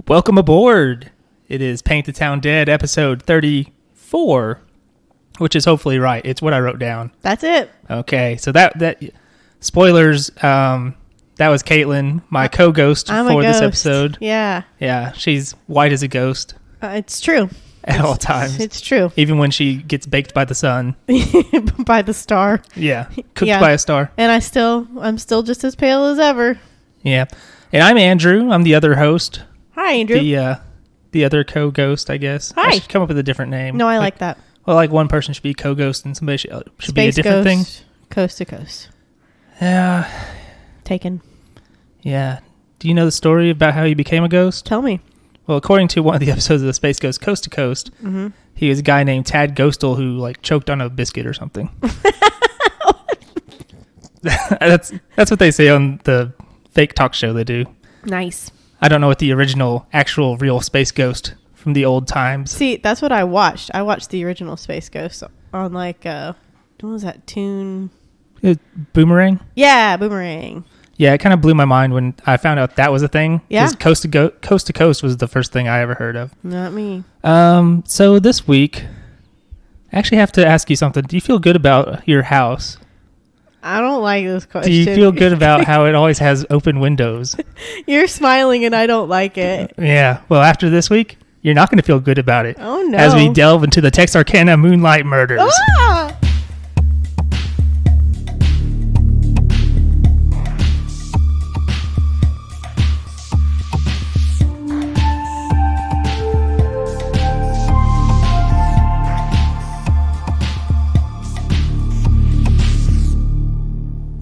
Welcome aboard. It is Paint the Town Dead, episode 34, which is hopefully right. It's what I wrote down. That's it. Okay, so that spoilers. That was Caitlin, my co-ghost for this episode. Yeah, she's white as a ghost. It's true. All times. It's true. Even when she gets baked by the sun. By the star. Yeah, cooked by a star. And I'm still just as pale as ever. Yeah, and I'm Andrew. I'm the other host. Hi, Andrew. The other co-ghost, I guess. Hi. I should come up with a different name. No, I like that. Well, like one person should be co-ghost and somebody should be a different ghost, thing. Coast to coast. Yeah. Taken. Yeah. Do you know the story about how he became a ghost? Tell me. Well, according to one of the episodes of the Space Ghost Coast to Coast, he was a guy named Tad Ghostal who choked on a biscuit or something. That's what they say on the fake talk show they do. Nice. I don't know what the original, actual, real Space Ghost from the old times. See, that's what I watched. I watched the original Space Ghost on what was that tune? Boomerang? Yeah, Boomerang. Yeah, it kind of blew my mind when I found out that was a thing. Yeah. Coast to Coast was the first thing I ever heard of. Not me. So this week, I actually have to ask you something. Do you feel good about your house? I don't like this question. Do you feel good about how it always has open windows? You're smiling and I don't like it. Yeah. Well, after this week, you're not going to feel good about it. Oh, no. As we delve into the Texarkana Moonlight Murders. Ah!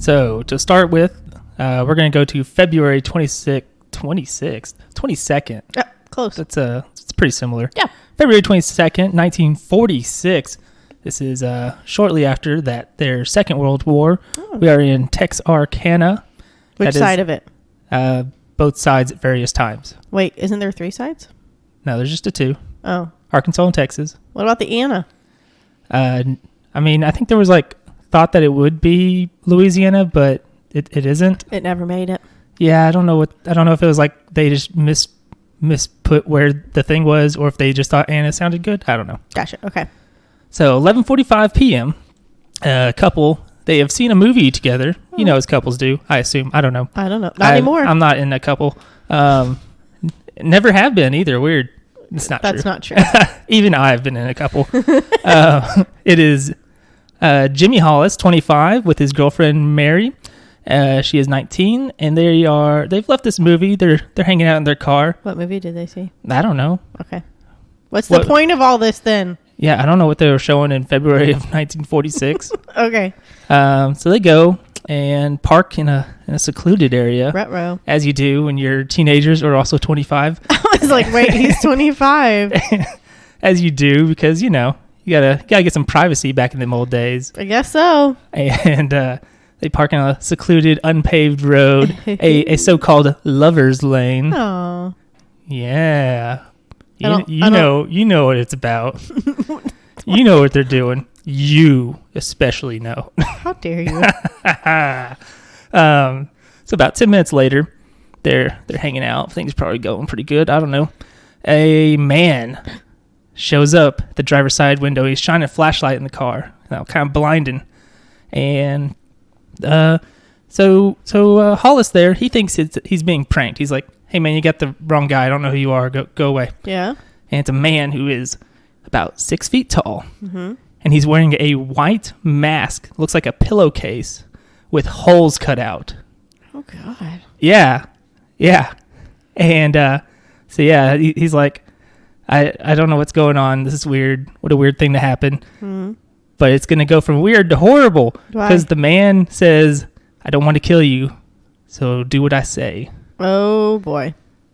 So, to start with, we're going to go to February 22nd. Close. It's pretty similar. Yeah. February 22nd, 1946. This is shortly after their Second World War. Oh. We are in Texarkana. Which side of it? Both sides at various times. Wait, isn't there three sides? No, there's just the two. Oh. Arkansas and Texas. What about the Anna? I think there was thought that it would be Louisiana, but it isn't. It never made it. Yeah, I don't know if it was they just misput where the thing was, or if they just thought Anna sounded good. I don't know. Gotcha. Okay. So 11:45 p.m. A couple, they have seen a movie together. You know, as couples do, I assume. I don't know. Not anymore. I'm not in a couple. Never have been either. Weird. It's not true. That's not true. Even I've been in a couple. It is Jimmy Hollis, 25, with his girlfriend Mary. She is 19, and they've left this movie. They're hanging out in their car. What movie did they see? I don't know. Okay. What's the point of all this then? Yeah, I don't know what they were showing in February of 1946. Okay. So they go and park in a secluded area. Retro. As you do when you're teenagers or also 25. I was like, wait, he's 25. As you do, because, you gotta get some privacy back in them old days. I guess so. And they park on a secluded, unpaved road, a so-called lover's lane. Oh. Yeah. You know what it's about. You know what they're doing. You especially know. How dare you? So about 10 minutes later, they're hanging out. Things are probably going pretty good. I don't know. A man shows up at the driver's side window. He's shining a flashlight in the car, kind of blinding. And so Hollis there, he thinks he's being pranked. He's like, "Hey man, you got the wrong guy. I don't know who you are. Go away." Yeah. And it's a man who is about 6 feet tall, and he's wearing a white mask. Looks like a pillowcase with holes cut out. Oh God. Yeah. And so yeah, he's like, I don't know what's going on. This is weird. What a weird thing to happen. Mm-hmm. But it's going to go from weird to horrible. Because the man says, "I don't want to kill you, so do what I say." Oh, boy.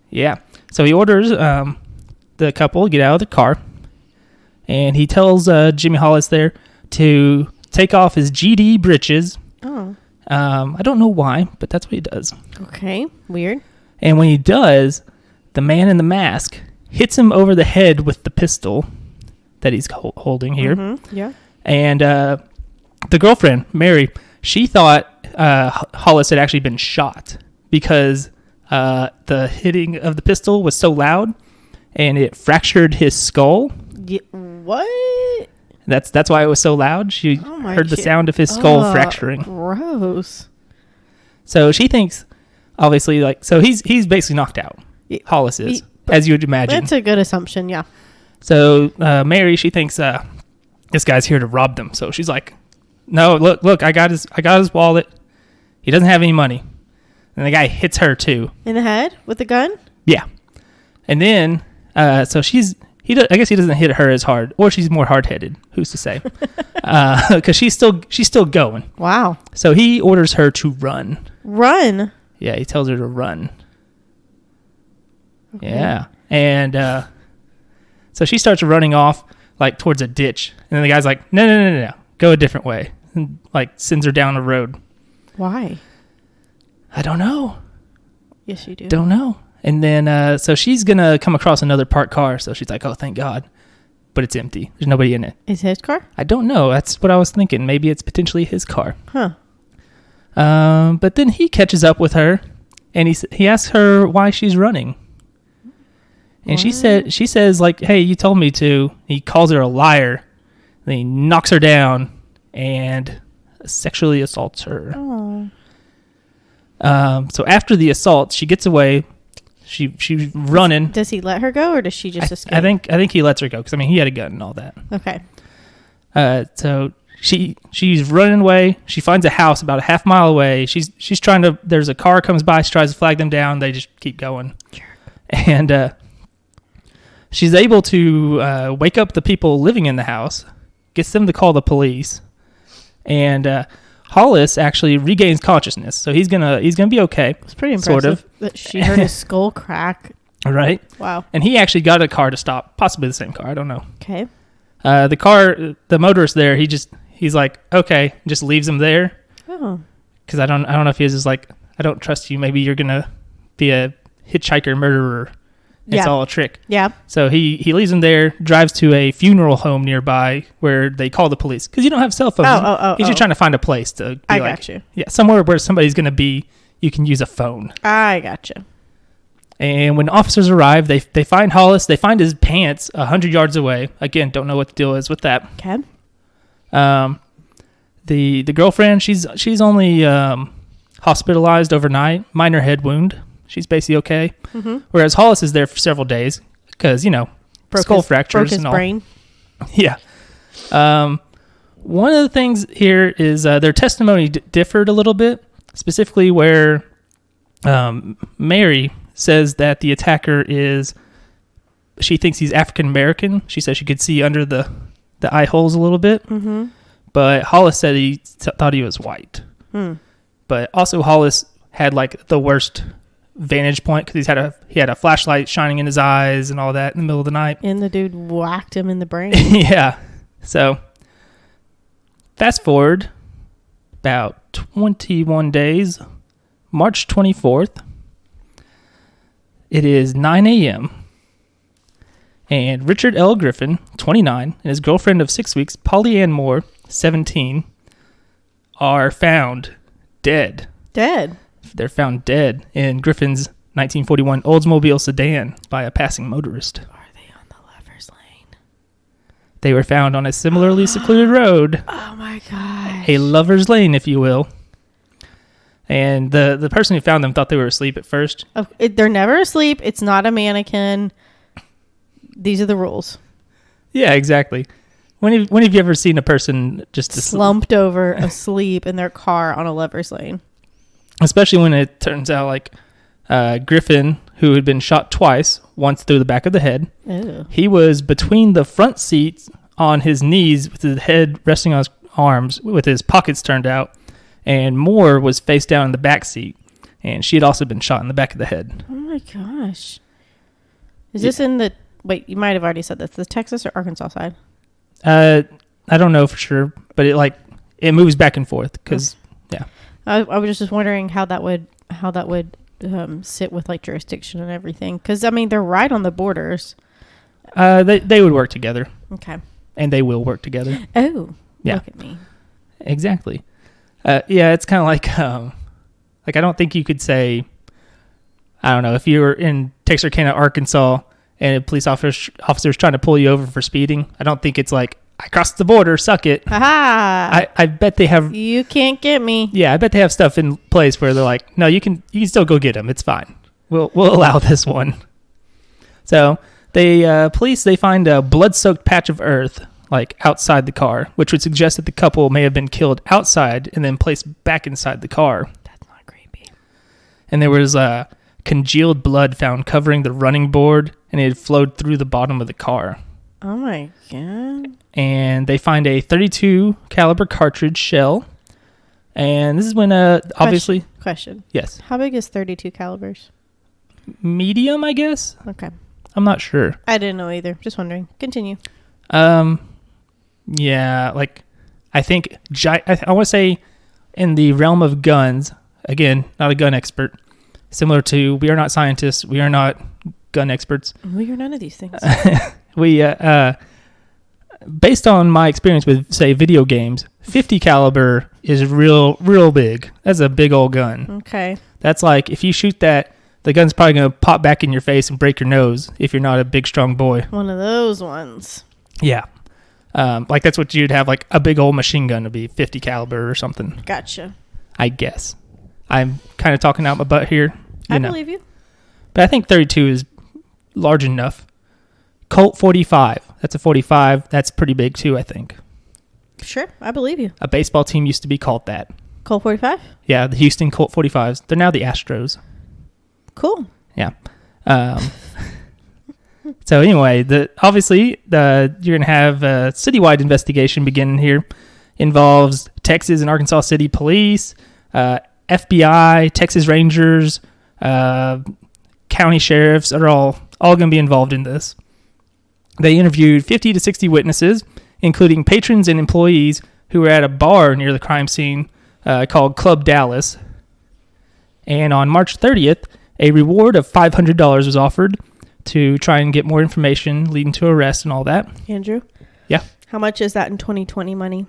Yeah. So he orders the couple get out of the car. And he tells Jimmy Hollis there to take off his GD britches. Oh. I don't know why, but that's what he does. Okay. Weird. And when he does, the man in the mask hits him over the head with the pistol that he's holding here. Mm-hmm. Yeah. And the girlfriend, Mary, she thought Hollis had actually been shot because the hitting of the pistol was so loud, and it fractured his skull. What? That's why it was so loud. She heard the sound of his skull fracturing. Gross. So she thinks, obviously, so he's basically knocked out. Hollis is, as you would imagine. That's a good assumption, yeah. So Mary, she thinks this guy's here to rob them. So she's like, "No, look, I got his wallet. He doesn't have any money." And the guy hits her too in the head with the gun. Yeah, and then so I guess he doesn't hit her as hard, or she's more hard-headed. Who's to say? Because she's still going. Wow. So he orders her to run. Run. Yeah, he tells her to run. Okay. Yeah, and so she starts running off like towards a ditch, and then the guy's like, "No, go a different way," and like sends her down the road. Why? I don't know. Yes, you do. Don't know. And then, so she's going to come across another parked car. So she's like, "Oh, thank God." But it's empty. There's nobody in it. Is his car? I don't know. That's what I was thinking. Maybe it's potentially his car. Huh. But then he catches up with her, and he asks her why she's running. And she says, like, "Hey, you told me to." He calls her a liar. Then he knocks her down and sexually assaults her. Oh. So after the assault, she gets away. She's running. Does he let her go, or does she just escape? I think he lets her go because he had a gun and all that. Okay. So she's running away. She finds a house about a half mile away. She's trying to. There's a car comes by. She tries to flag them down. They just keep going. Sure. And she's able to wake up the people living in the house. Gets them to call the police. And Hollis actually regains consciousness, so he's gonna be okay. It's pretty impressive sort of. that she heard his skull crack. Right. Wow. And he actually got a car to stop, possibly the same car. I don't know. Okay. The motorist there, he's like, okay, just leaves him there. Oh. Because I don't know if he was just like, I don't trust you. Maybe you're gonna be a hitchhiker murderer. It's all a trick. Yeah. So he leaves him there, drives to a funeral home nearby where they call the police. Because you don't have cell phones. He's just trying to find a place to be I got you. Yeah, somewhere where somebody's going to be, you can use a phone. I got you. And when officers arrive, they find Hollis. They find his pants 100 yards away. Again, don't know what the deal is with that. Okay. The girlfriend, she's only hospitalized overnight, minor head wound. She's basically okay. Mm-hmm. Whereas Hollis is there for several days because, skull fractures broke his and all. Brain. Yeah. One of the things here is their testimony differed a little bit, specifically where Mary says that the attacker she thinks he's African American. She says she could see under the eye holes a little bit. Mm-hmm. But Hollis said he thought he was white. But also Hollis had like the worst vantage point because he had a flashlight shining in his eyes and all that in the middle of the night. And the dude whacked him in the brain. Yeah. So fast forward about 21 days, March 24th. It is 9 a.m. And Richard L. Griffin, 29, and his girlfriend of 6 weeks, Polly Ann Moore, 17, are found dead. Dead? They're found dead in Griffin's 1941 Oldsmobile sedan by a passing motorist. Are they on the Lover's Lane? They were found on a similarly secluded road. Oh my gosh. A lover's lane, if you will. And the person who found them thought they were asleep at first. Oh, they're never asleep. It's not a mannequin. These are the rules. Yeah, exactly. When have you ever seen a person just slumped over asleep in their car on a lover's lane? Especially when it turns out like Griffin, who had been shot twice, once through the back of the head. Ew. He was between the front seats on his knees with his head resting on his arms with his pockets turned out. And Moore was face down in the back seat. And she had also been shot in the back of the head. Oh my gosh. Is this in the... Wait, you might have already said this. The Texas or Arkansas side? I don't know for sure. But it moves back and forth because... Yeah. I was just wondering how that would sit with like jurisdiction and everything. Because, they're right on the borders. They would work together. Okay. And they will work together. Oh. Yeah. Look at me. Exactly. Yeah, it's kind of like I don't think you could say, I don't know, if you were in Texarkana, Arkansas, and a police officer's trying to pull you over for speeding, I don't think it's like, I crossed the border, suck it. Aha! I bet they have... You can't get me. Yeah, I bet they have stuff in place where they're like, no, you can still go get him. It's fine. We'll allow this one. So police find a blood-soaked patch of earth like outside the car, which would suggest that the couple may have been killed outside and then placed back inside the car. That's not creepy. And there was congealed blood found covering the running board, and it had flowed through the bottom of the car. Oh my god. And they find a .32 caliber cartridge shell. And this is when obviously... Question. Yes. How big is .32 calibers? Medium, I guess. Okay. I'm not sure. I didn't know either. Just wondering. Continue. Yeah, like I think I want to say in the realm of guns, again, not a gun expert, similar to we are not scientists, we are not gun experts. We are none of these things. We based on my experience with say video games, 50 caliber is real big. That's a big old gun. Okay. That's like if you shoot that, the gun's probably going to pop back in your face and break your nose if you're not a big, strong boy. One of those ones. Yeah. Like that's what you'd have, like a big old machine gun to be 50 caliber or something. Gotcha. I guess. I'm kind of talking out my butt here. I believe you. But I think 32 is large enough. Colt 45. That's a 45. That's pretty big too, I think. Sure. I believe you. A baseball team used to be called that. Colt 45? Yeah, the Houston Colt 45s. They're now the Astros. Cool. Yeah. So anyway, obviously you're going to have a citywide investigation beginning here. Involves Texas and Arkansas City Police, FBI, Texas Rangers, county sheriffs are all going to be involved in this. They interviewed 50 to 60 witnesses, including patrons and employees who were at a bar near the crime scene called Club Dallas. And on March 30th, a reward of $500 was offered to try and get more information leading to arrest and all that. Andrew? Yeah? How much is that in 2020 money?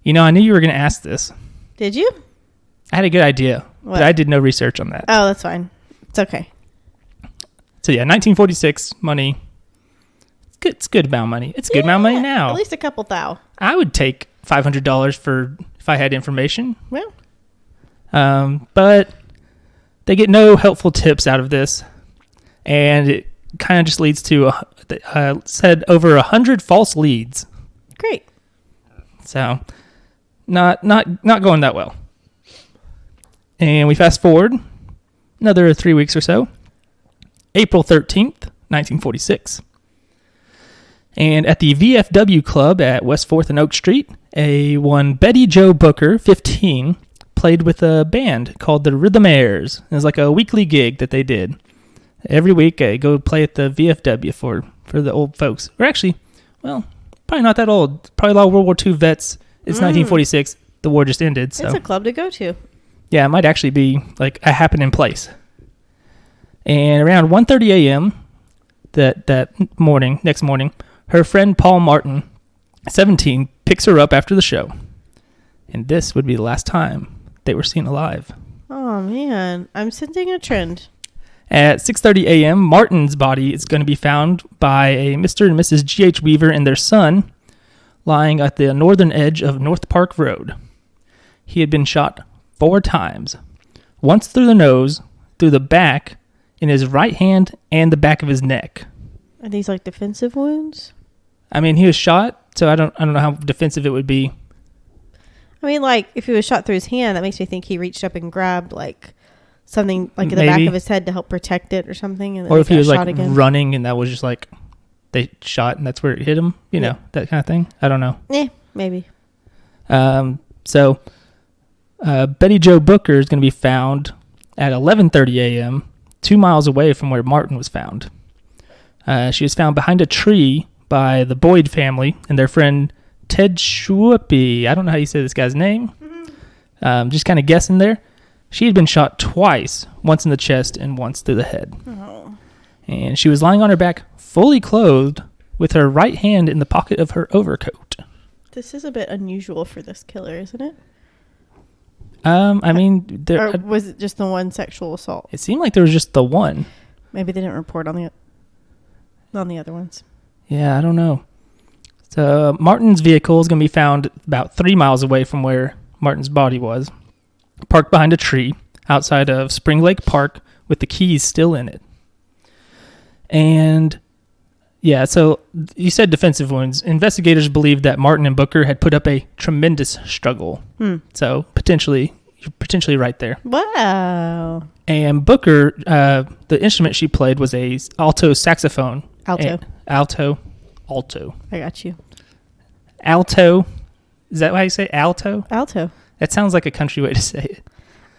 You know, I knew you were going to ask this. Did you? I had a good idea, what? but I did no research on that. Oh, that's fine. It's okay. So yeah, 1946 money. It's good amount of money. It's good amount of money now. At least a couple thou. I would take $500 for if I had information. Well. But they get no helpful tips out of this. And it kind of just leads to, said over 100 false leads. Great. So, not going that well. And we fast forward another 3 weeks or so. April 13th, 1946. And at the VFW Club at West 4th and Oak Street, one Betty Jo Booker, 15, played with a band called the Rhythmaires. It was like a weekly gig that they did. Every week, I go play at the VFW for the old folks. Or actually, well, probably not that old. Probably a lot of World War II vets. It's 1946. The war just ended. So it's a club to go to. Yeah, it might actually be like a happening place. And around 1:30 a.m. next morning, her friend Paul Martin, 17, picks her up after the show. And this would be the last time they were seen alive. Oh, man. I'm sensing a trend. At 6:30 a.m., Martin's body is going to be found by a Mr. and Mrs. G.H. Weaver and their son lying at the northern edge of North Park Road. He had been shot 4 times. Once through the nose, through the back, in his right hand, and the back of his neck. Are these like defensive wounds? I mean, he was shot, so I don't know how defensive it would be. I mean, like, if he was shot through his hand, that makes me think he reached up and grabbed, like, something, like, in the back of his head to help protect it or something. And then or if he was, like, again. running and that was just, like, they shot and that's where it hit him, you know, that kind of thing. I don't know. Maybe. So, Betty Jo Booker is going to be found at 11:30 a.m., 2 miles away from where Martin was found. She was found behind a tree by the Boyd family and their friend Ted Schwuppe. I don't know how you say this guy's name. Just kind of guessing there. She had been shot twice, once in the chest and once through the head. Oh. And she was lying on her back, fully clothed, with her right hand in the pocket of her overcoat. This is a bit unusual for this killer, isn't it? I mean, or was it just the one sexual assault? It seemed like there was just the one. Maybe they didn't report on the other ones. Yeah, I don't know. So Martin's vehicle is going to be found about 3 miles away from where Martin's body was, parked behind a tree outside of Spring Lake Park with the keys still in it. And yeah, so you said defensive wounds. Investigators believe that Martin and Booker had put up a tremendous struggle. So you're potentially right there. Wow. And Booker, the instrument she played was a alto saxophone. Alto. I got you. Alto. Is that how you say it? Alto? Alto. That sounds like a country way to say it.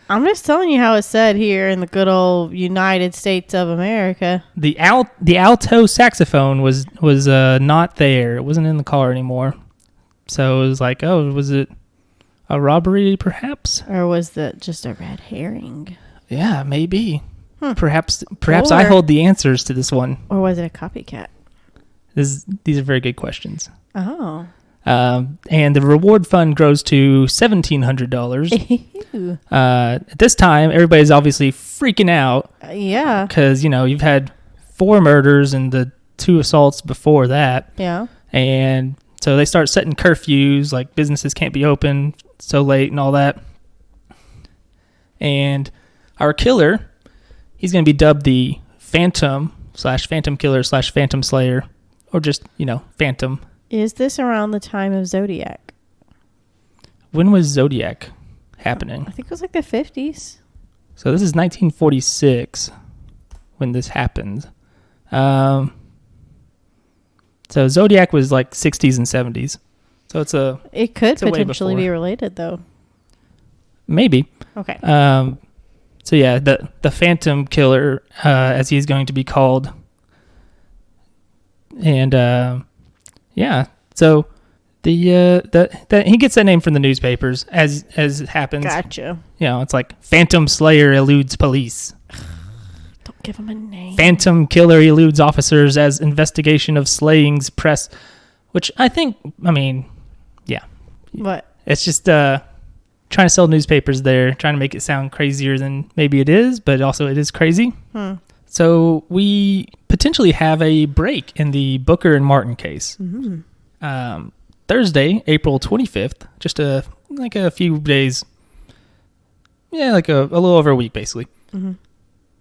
I'm just telling you how it's said here in the good old United States of America. The alto saxophone was not there. It wasn't in the car anymore. So it was like, oh, was it a robbery perhaps? Or was that just a red herring? Yeah, maybe. Perhaps I hold the answers to this one. Or was it a copycat? These are very good questions. Oh. And the reward fund grows to $1,700. At this time, everybody's obviously freaking out. Yeah. Because, you've had 4 murders and the 2 assaults before that. Yeah. And so they start setting curfews, like businesses can't be open so late and all that. And our killer, he's going to be dubbed the Phantom Killer / Phantom Slayer, or just, Phantom. Is this around the time of Zodiac? When was Zodiac happening? I think it was like the 50s. So this is 1946 when this happened. So Zodiac was like 60s and 70s. So it could potentially be related though. Maybe. Okay. So yeah, the Phantom Killer, as he's going to be called. And yeah, so the he gets that name from the newspapers as it happens. Gotcha. It's like Phantom Slayer eludes police. Don't give him a name. Phantom Killer eludes officers as investigation of slayings press, which I mean, yeah. What? It's just trying to sell newspapers there, trying to make it sound crazier than maybe it is, but also it is crazy. So we potentially have a break in the Booker and Martin case. Mm-hmm. Thursday, April 25th, just a few days. Yeah, like a little over a week, basically. Mm-hmm.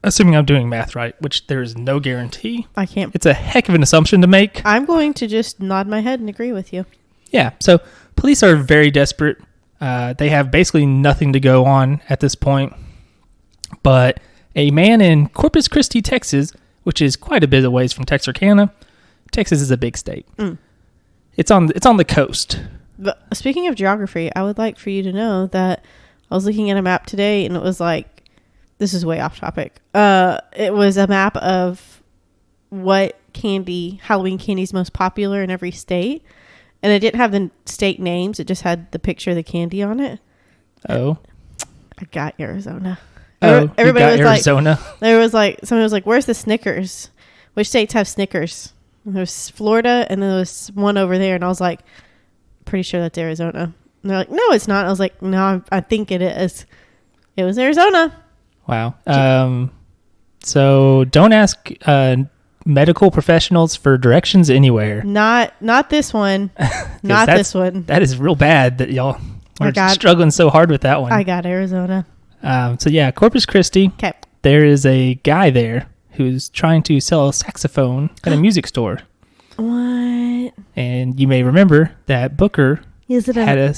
Assuming I'm doing math right, which there is no guarantee. I can't. It's a heck of an assumption to make. I'm going to just nod my head and agree with you. Yeah, so police are very desperate. They have basically nothing to go on at this point. But a man in Corpus Christi, Texas, which is quite a bit of ways from Texarkana. Texas is a big state. It's on the coast. But speaking of geography, I would like for you to know that I was looking at a map today, and it was like, this is way off topic. It was a map of what Halloween candy is most popular in every state, and it didn't have the state names. It just had the picture of the candy on it. Oh, I got Arizona. Everybody was Arizona. Somebody was like, "Where's the Snickers? Which states have Snickers?" And there was Florida, and then there was one over there, and I was like, "Pretty sure that's Arizona." And they're like, "No, it's not." I was like, "No, I think it is." It was Arizona. Wow. So don't ask medical professionals for directions anywhere. Not this one. Not this one. That is real bad that y'all are struggling so hard with that one. I got Arizona. So yeah, Corpus Christi. Okay. There is a guy there who's trying to sell a saxophone at a music store. What? And you may remember that Booker had a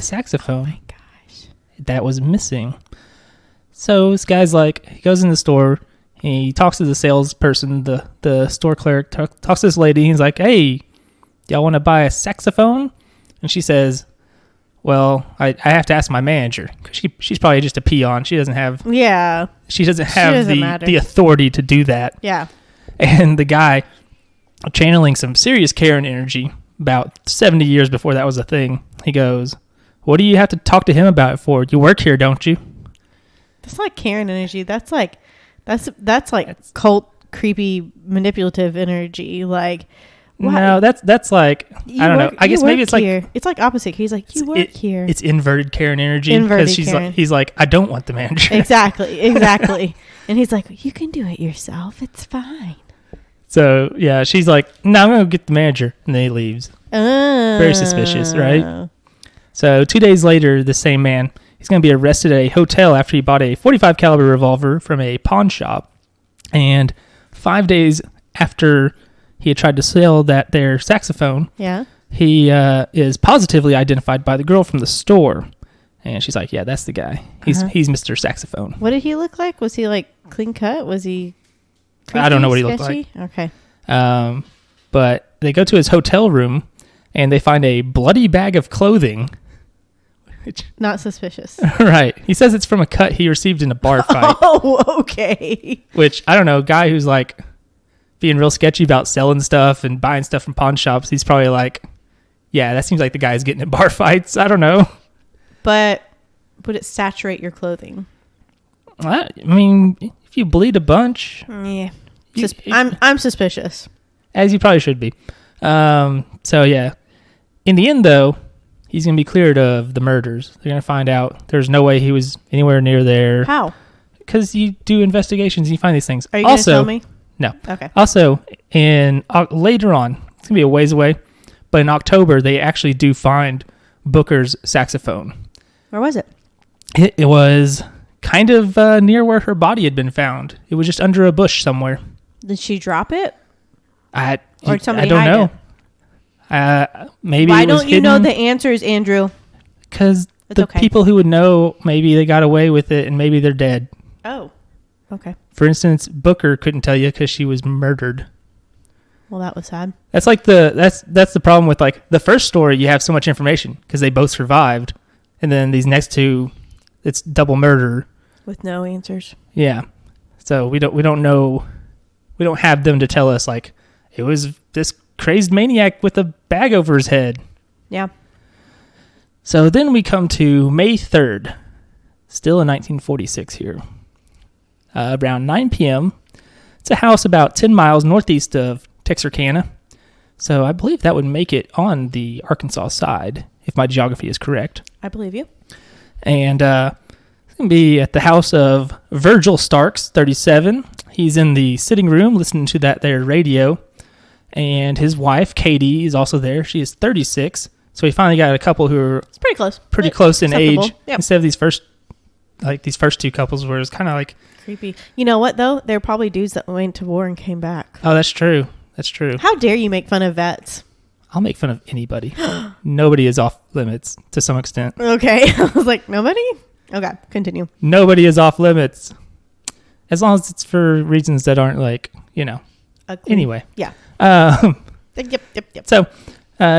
saxophone. Oh my gosh. That was missing. So this guy's like, he goes in the store, he talks to the salesperson, the store clerk, talks to this lady. He's like, "Hey, y'all want to buy a saxophone?" And she says, "Well, I have to ask my manager, because she's probably just a peon. She doesn't have the authority to do that." Yeah. And the guy, channeling some serious care and energy, about 70 years before that was a thing, he goes, "What do you have to talk to him about it for? You work here, don't you?" That's like Karen energy. That's like cult, creepy, manipulative energy. Like, No, that's like, I don't know. I guess maybe it's here. like it's like opposite. He's like, you work here. It's inverted Karen energy because he's like, I don't want the manager. Exactly. And he's like, you can do it yourself. It's fine. So yeah, she's like, no, I'm gonna get the manager, and then he leaves. Very suspicious, right? So 2 days later, the same man, he's gonna be arrested at a hotel after he bought a .45 caliber revolver from a pawn shop, and 5 days after he had tried to sell their saxophone, he is positively identified by the girl from the store, and she's like, yeah, that's the guy. He's Mr. Saxophone. What did he look like? Was he like clean cut? Was he creepy, I don't know what he sketchy? looked like. Okay. But they go to his hotel room and they find a bloody bag of clothing. Not suspicious. Right. He says it's from a cut he received in a bar fight. Oh, okay. Which, I don't know, a guy who's like being real sketchy about selling stuff and buying stuff from pawn shops, he's probably like, yeah, that seems like the guy's getting in bar fights. I don't know. But would it saturate your clothing? I mean, if you bleed a bunch, yeah, I'm suspicious, as you probably should be. So yeah, in the end though, he's gonna be cleared of the murders. They're gonna find out there's no way he was anywhere near there. How? Because you do investigations and you find these things. Are you gonna tell me? No. Okay. Also, later on, it's gonna be a ways away, but in October they actually do find Booker's saxophone. Where was it? It was kind of near where her body had been found. It was just under a bush somewhere. Did she drop it? Or somebody I don't know. Maybe. Why don't you know the answers, Andrew? Because the people who would know, maybe they got away with it and maybe they're dead. Oh, okay. For instance, Booker couldn't tell you because she was murdered. Well, that was sad. That's like that's the problem with like the first story. You have so much information because they both survived, and then these next two, it's double murder with no answers. Yeah, so we don't know. We don't have them to tell us like it was this crazed maniac with a bag over his head. Yeah. So then we come to May 3rd, still in 1946 here. Around 9 p.m. It's a house about 10 miles northeast of Texarkana. So I believe that would make it on the Arkansas side, if my geography is correct. I believe you. And it's going to be at the house of Virgil Starks, 37. He's in the sitting room listening to their radio. And his wife, Katie, is also there. She is 36. So we finally got a couple who are it's pretty close. Pretty close in age. Yep. Instead of these first two couples where it's kind of like creepy. You know what though? They're probably dudes that went to war and came back. Oh, that's true. That's true. How dare you make fun of vets? I'll make fun of anybody. Nobody is off limits to some extent. Okay. I was like, nobody? Okay, continue. Nobody is off limits. As long as it's for reasons that aren't like, anyway. Yeah. Yep. So,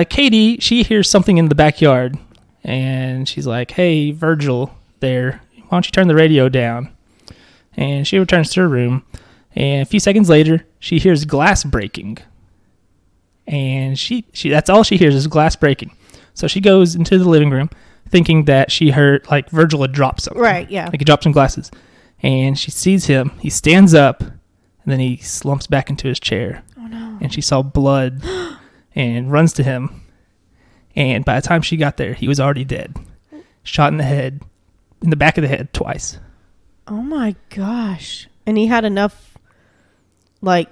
Katie, she hears something in the backyard and she's like, hey, Virgil there, why don't you turn the radio down? And she returns to her room and a few seconds later, she hears glass breaking. And she that's all she hears is glass breaking. So she goes into the living room thinking that she heard like Virgil had dropped something. Right, yeah. Like he dropped some glasses. And she sees him. He stands up and then he slumps back into his chair. Oh no. And she saw blood and runs to him. And by the time she got there, he was already dead. Shot in the back of the head twice. Oh my gosh. And he had enough like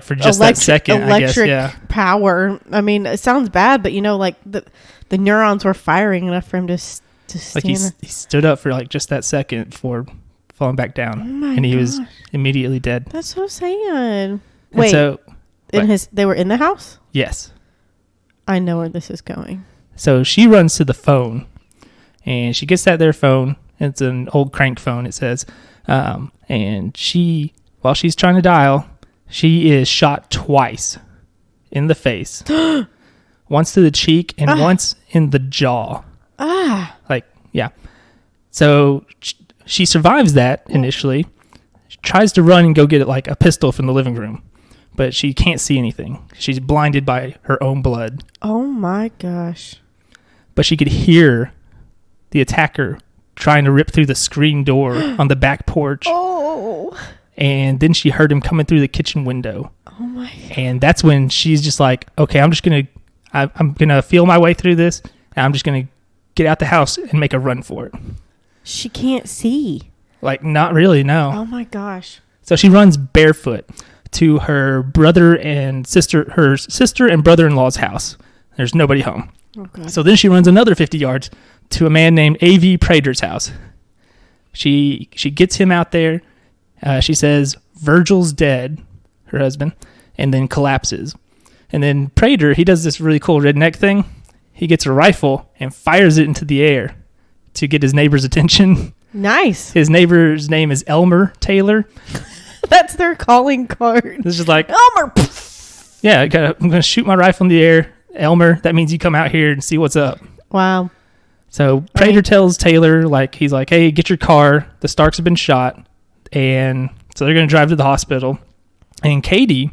for just that second, I guess, yeah. Power. I mean, it sounds bad, but like the neurons were firing enough for him to stand. Like he stood up for like just that second before falling back down. Oh my and he was immediately dead. That's so sad. Wait, so they were in the house? Yes. I know where this is going. So she runs to the phone and she gets their phone. It's an old crank phone, it says. And while she's trying to dial, she is shot twice in the face. Once to the cheek and once in the jaw. Yeah. So she survives that initially. She tries to run and go get like a pistol from the living room, but she can't see anything. She's blinded by her own blood. Oh my gosh. But she could hear the attacker trying to rip through the screen door on the back porch. Oh. And then she heard him coming through the kitchen window. Oh my my God. And that's when she's just like, okay, I'm gonna feel my way through this, and I'm just gonna get out the house and make a run for it. She can't see. Like, not really, no. Oh my gosh. So she runs barefoot to her brother and sister and brother-in-law's house. There's nobody home. Oh God. So then she runs another 50 yards to a man named A.V. Prater's house. She gets him out there. She says, Virgil's dead, her husband, and then collapses. And then Prater, he does this really cool redneck thing. He gets a rifle and fires it into the air to get his neighbor's attention. Nice. His neighbor's name is Elmer Taylor. That's their calling card. This is like, Elmer. yeah, I'm going to shoot my rifle in the air. Elmer, that means you come out here and see what's up. Wow. So Prater tells Taylor, like, he's like, hey, get your car. The Starks have been shot. And so they're going to drive to the hospital. And Katie,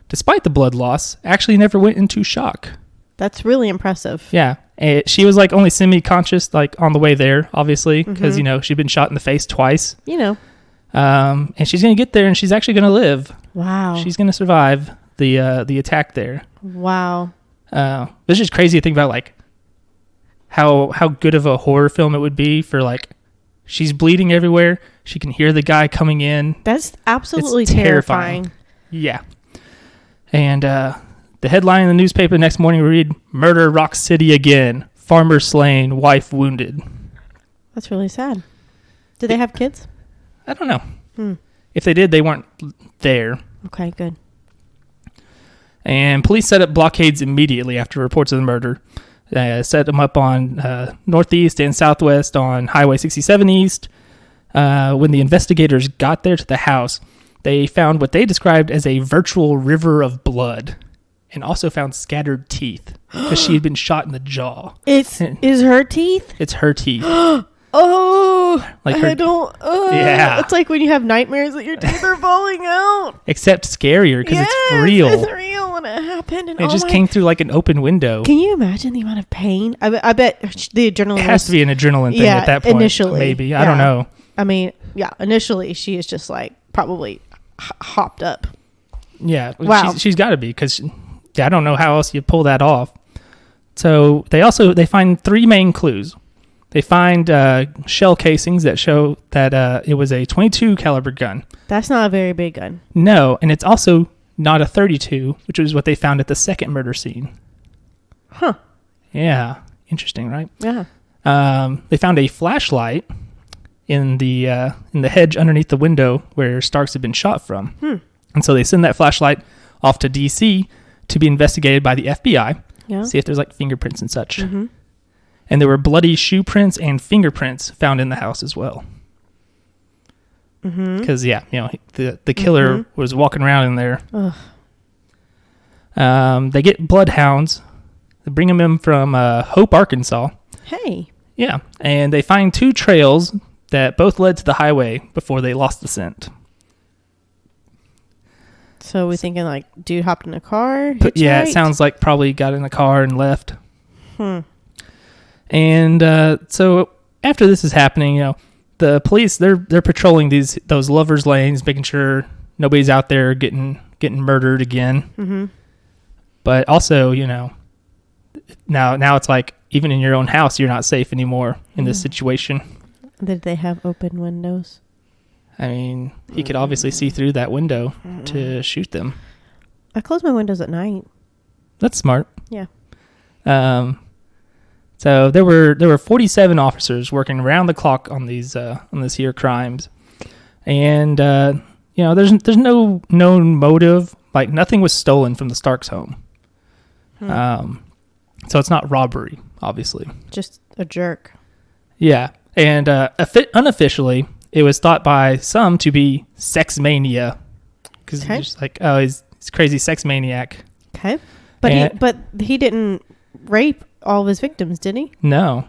despite the blood loss, actually never went into shock. That's really impressive. Yeah. She was like only semi-conscious, like on the way there, obviously, because, she'd been shot in the face twice. And she's going to get there and she's actually going to live. Wow. She's going to survive the attack there. Wow. It's just crazy to think about, like, how good of a horror film it would be for, like, she's bleeding everywhere. She can hear the guy coming in. That's absolutely It's terrifying. Yeah. And the headline in the newspaper the next morning we read, Murder Rocks City Again. Farmer slain, wife wounded. That's really sad. Did they have kids? I don't know. If they did, they weren't there. Okay, good. And police set up blockades immediately after reports of the murder. Set them up on northeast and southwest on Highway 67 East. When the investigators got there to the house, they found what they described as a virtual river of blood, and also found scattered teeth because she had been shot in the jaw. Is her teeth? It's her teeth. Oh, like I don't. Yeah. It's like when you have nightmares that your teeth are falling out. Except scarier because it's real. It's real when it happened. And it just came through like an open window. Can you imagine the amount of pain? I bet the adrenaline. It has to be an adrenaline thing at that point. Initially, maybe. I don't know. I mean, yeah. Initially, she is just like probably hopped up. Yeah. Wow. She's got to be because I don't know how else you pull that off. So they find three main clues. They find shell casings that show that it was a .22 caliber gun. That's not a very big gun. No, and it's also not a .32, which is what they found at the second murder scene. Huh. Yeah. Interesting, right? Yeah. They found a flashlight in the hedge underneath the window where Starks had been shot from. And so they send that flashlight off to D.C. to be investigated by the FBI. Yeah. See if there's like fingerprints and such. And there were bloody shoe prints and fingerprints found in the house as well. Because, the killer was walking around in there. They get bloodhounds. They bring them in from Hope, Arkansas. Hey. Yeah. And they find two trails that both led to the highway before they lost the scent. So we're thinking like dude hopped in a car? Yeah, it sounds like probably got in the car and left. And so after this is happening, the police they're patrolling those lovers lanes, making sure nobody's out there getting murdered again. But also, now it's like even in your own house you're not safe anymore in this situation. Did they have open windows? I mean, he could obviously see through that window to shoot them. I close my windows at night. That's smart. Yeah. So there were 47 officers working around the clock on this here crimes, and there's no known motive. Like nothing was stolen from the Starks' home. So it's not robbery, obviously. Just a jerk. Yeah, and unofficially, it was thought by some to be sex mania, because it's just like, oh, he's a crazy sex maniac. Okay, but he didn't rape all of his victims, did he? No.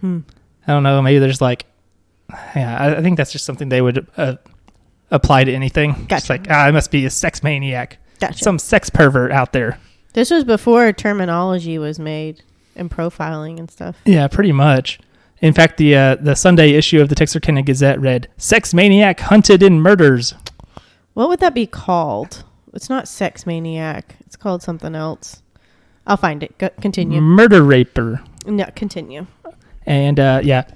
I don't know. Maybe there's like, I think that's just something they would apply to anything. Gotcha. Just like, I must be a sex maniac. Gotcha. Some sex pervert out there. This was before terminology was made and profiling and stuff. Yeah, pretty much. In fact, the Sunday issue of the Texarkana Gazette read, "Sex maniac hunted in murders." What would that be called? It's not sex maniac. It's called something else. I'll find it. Continue. Murder raper. No, continue. And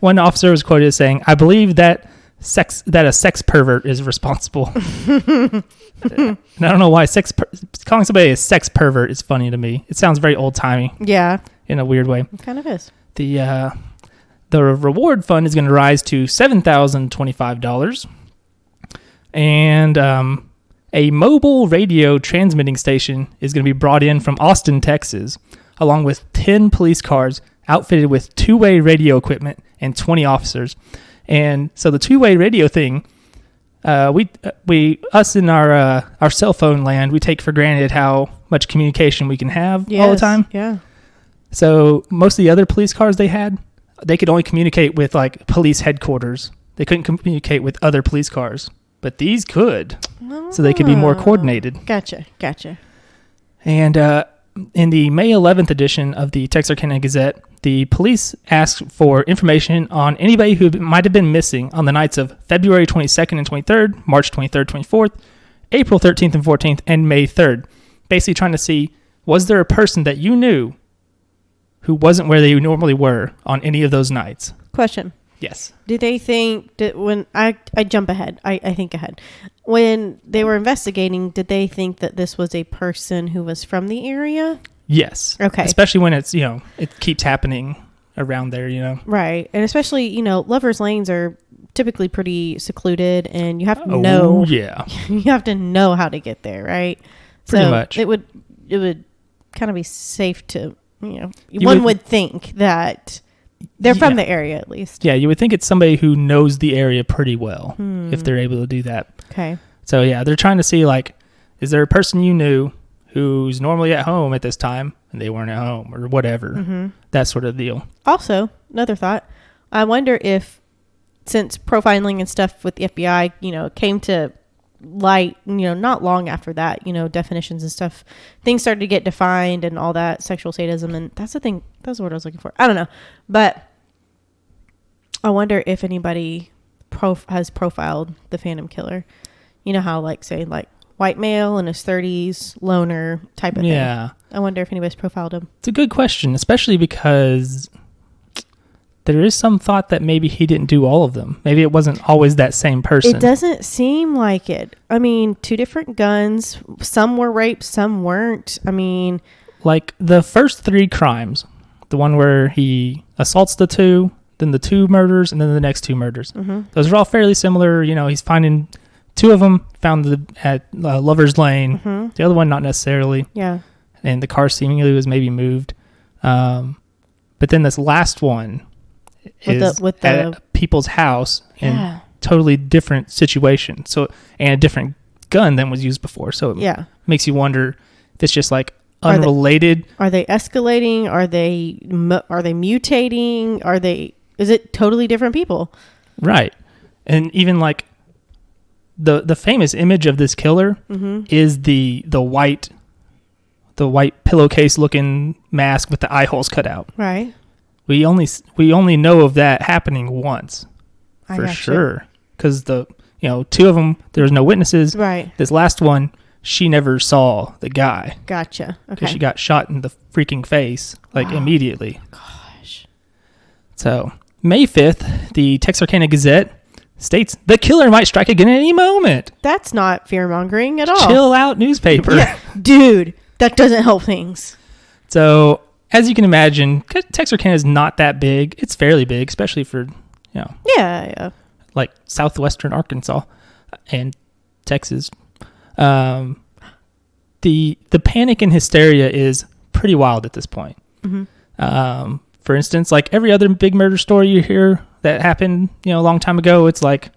one officer was quoted as saying, "I believe that a sex pervert is responsible." And I don't know why calling somebody a sex pervert is funny to me. It sounds very old timey. Yeah. In a weird way. It kind of is. The reward fund is going to rise to $7,025, and a mobile radio transmitting station is going to be brought in from Austin, Texas, along with 10 police cars outfitted with two-way radio equipment and 20 officers. And so the two-way radio thing, us in our cell phone land, we take for granted how much communication we can have all the time. Yeah. So most of the other police cars they could only communicate with like police headquarters. They couldn't communicate with other police cars, but these could, so they could be more coordinated. Gotcha. And in the May 11th edition of the Texarkana Gazette, the police asked for information on anybody who might have been missing on the nights of February 22nd and 23rd, March 23rd, 24th, April 13th and 14th, and May 3rd. Basically trying to see, was there a person that you knew who wasn't where they normally were on any of those nights? Question. Yes. Do they think that when I jump ahead, I think ahead. When they were investigating, did they think that this was a person who was from the area? Yes. Okay. Especially when it's, it keeps happening around there, Right. And especially, lovers' lanes are typically pretty secluded, and you have to know. Yeah. You have to know how to get there, right? Pretty much. It would kind of be safe to, one would think that they're from the area at least. Yeah, you would think it's somebody who knows the area pretty well if they're able to do that. Okay. So, yeah, they're trying to see, like, is there a person you knew who's normally at home at this time and they weren't at home or whatever? Mm-hmm. That sort of deal. Also, another thought. I wonder if, since profiling and stuff with the FBI, came to light, not long after that, definitions and stuff, things started to get defined and all that, sexual sadism, and that's the thing, that's the word I was looking for. I don't know, but I wonder if anybody has profiled the Phantom Killer. You know how, like, say, like, white male in his 30s, loner type of thing. Yeah. I wonder if anybody's profiled him. It's a good question, especially because there is some thought that maybe he didn't do all of them. Maybe it wasn't always that same person. It doesn't seem like it. I mean, 2 different guns. Some were raped, some weren't. I mean, like the first 3 crimes, the one where he assaults the 2, then the 2 murders, and then the next 2 murders. Mm-hmm. Those are all fairly similar. He's finding 2 of them found at Lover's Lane. Mm-hmm. The other one, not necessarily. Yeah. And the car seemingly was maybe moved. But then this last one is at people's house in totally different situation. So, and a different gun than was used before. So it makes you wonder if it's just like unrelated. Are they escalating? Are they mutating? Is it totally different people? Right. And even like the famous image of this killer is the white pillowcase looking mask with the eye holes cut out. Right. We only know of that happening once, for sure. Because 2 of them, there was no witnesses. Right. This last one, she never saw the guy. Gotcha. Okay. Because she got shot in the freaking face, immediately. Gosh. So, May 5th, the Texarkana Gazette states, the killer might strike again at any moment. That's not fear-mongering at all. Chill out newspaper. Yeah. Dude, that doesn't help things. So, as you can imagine, Texarkana is not that big. It's fairly big, especially for, like southwestern Arkansas and Texas. The panic and hysteria is pretty wild at this point. Mm-hmm. For instance, like every other big murder story you hear that happened, a long time ago, it's like,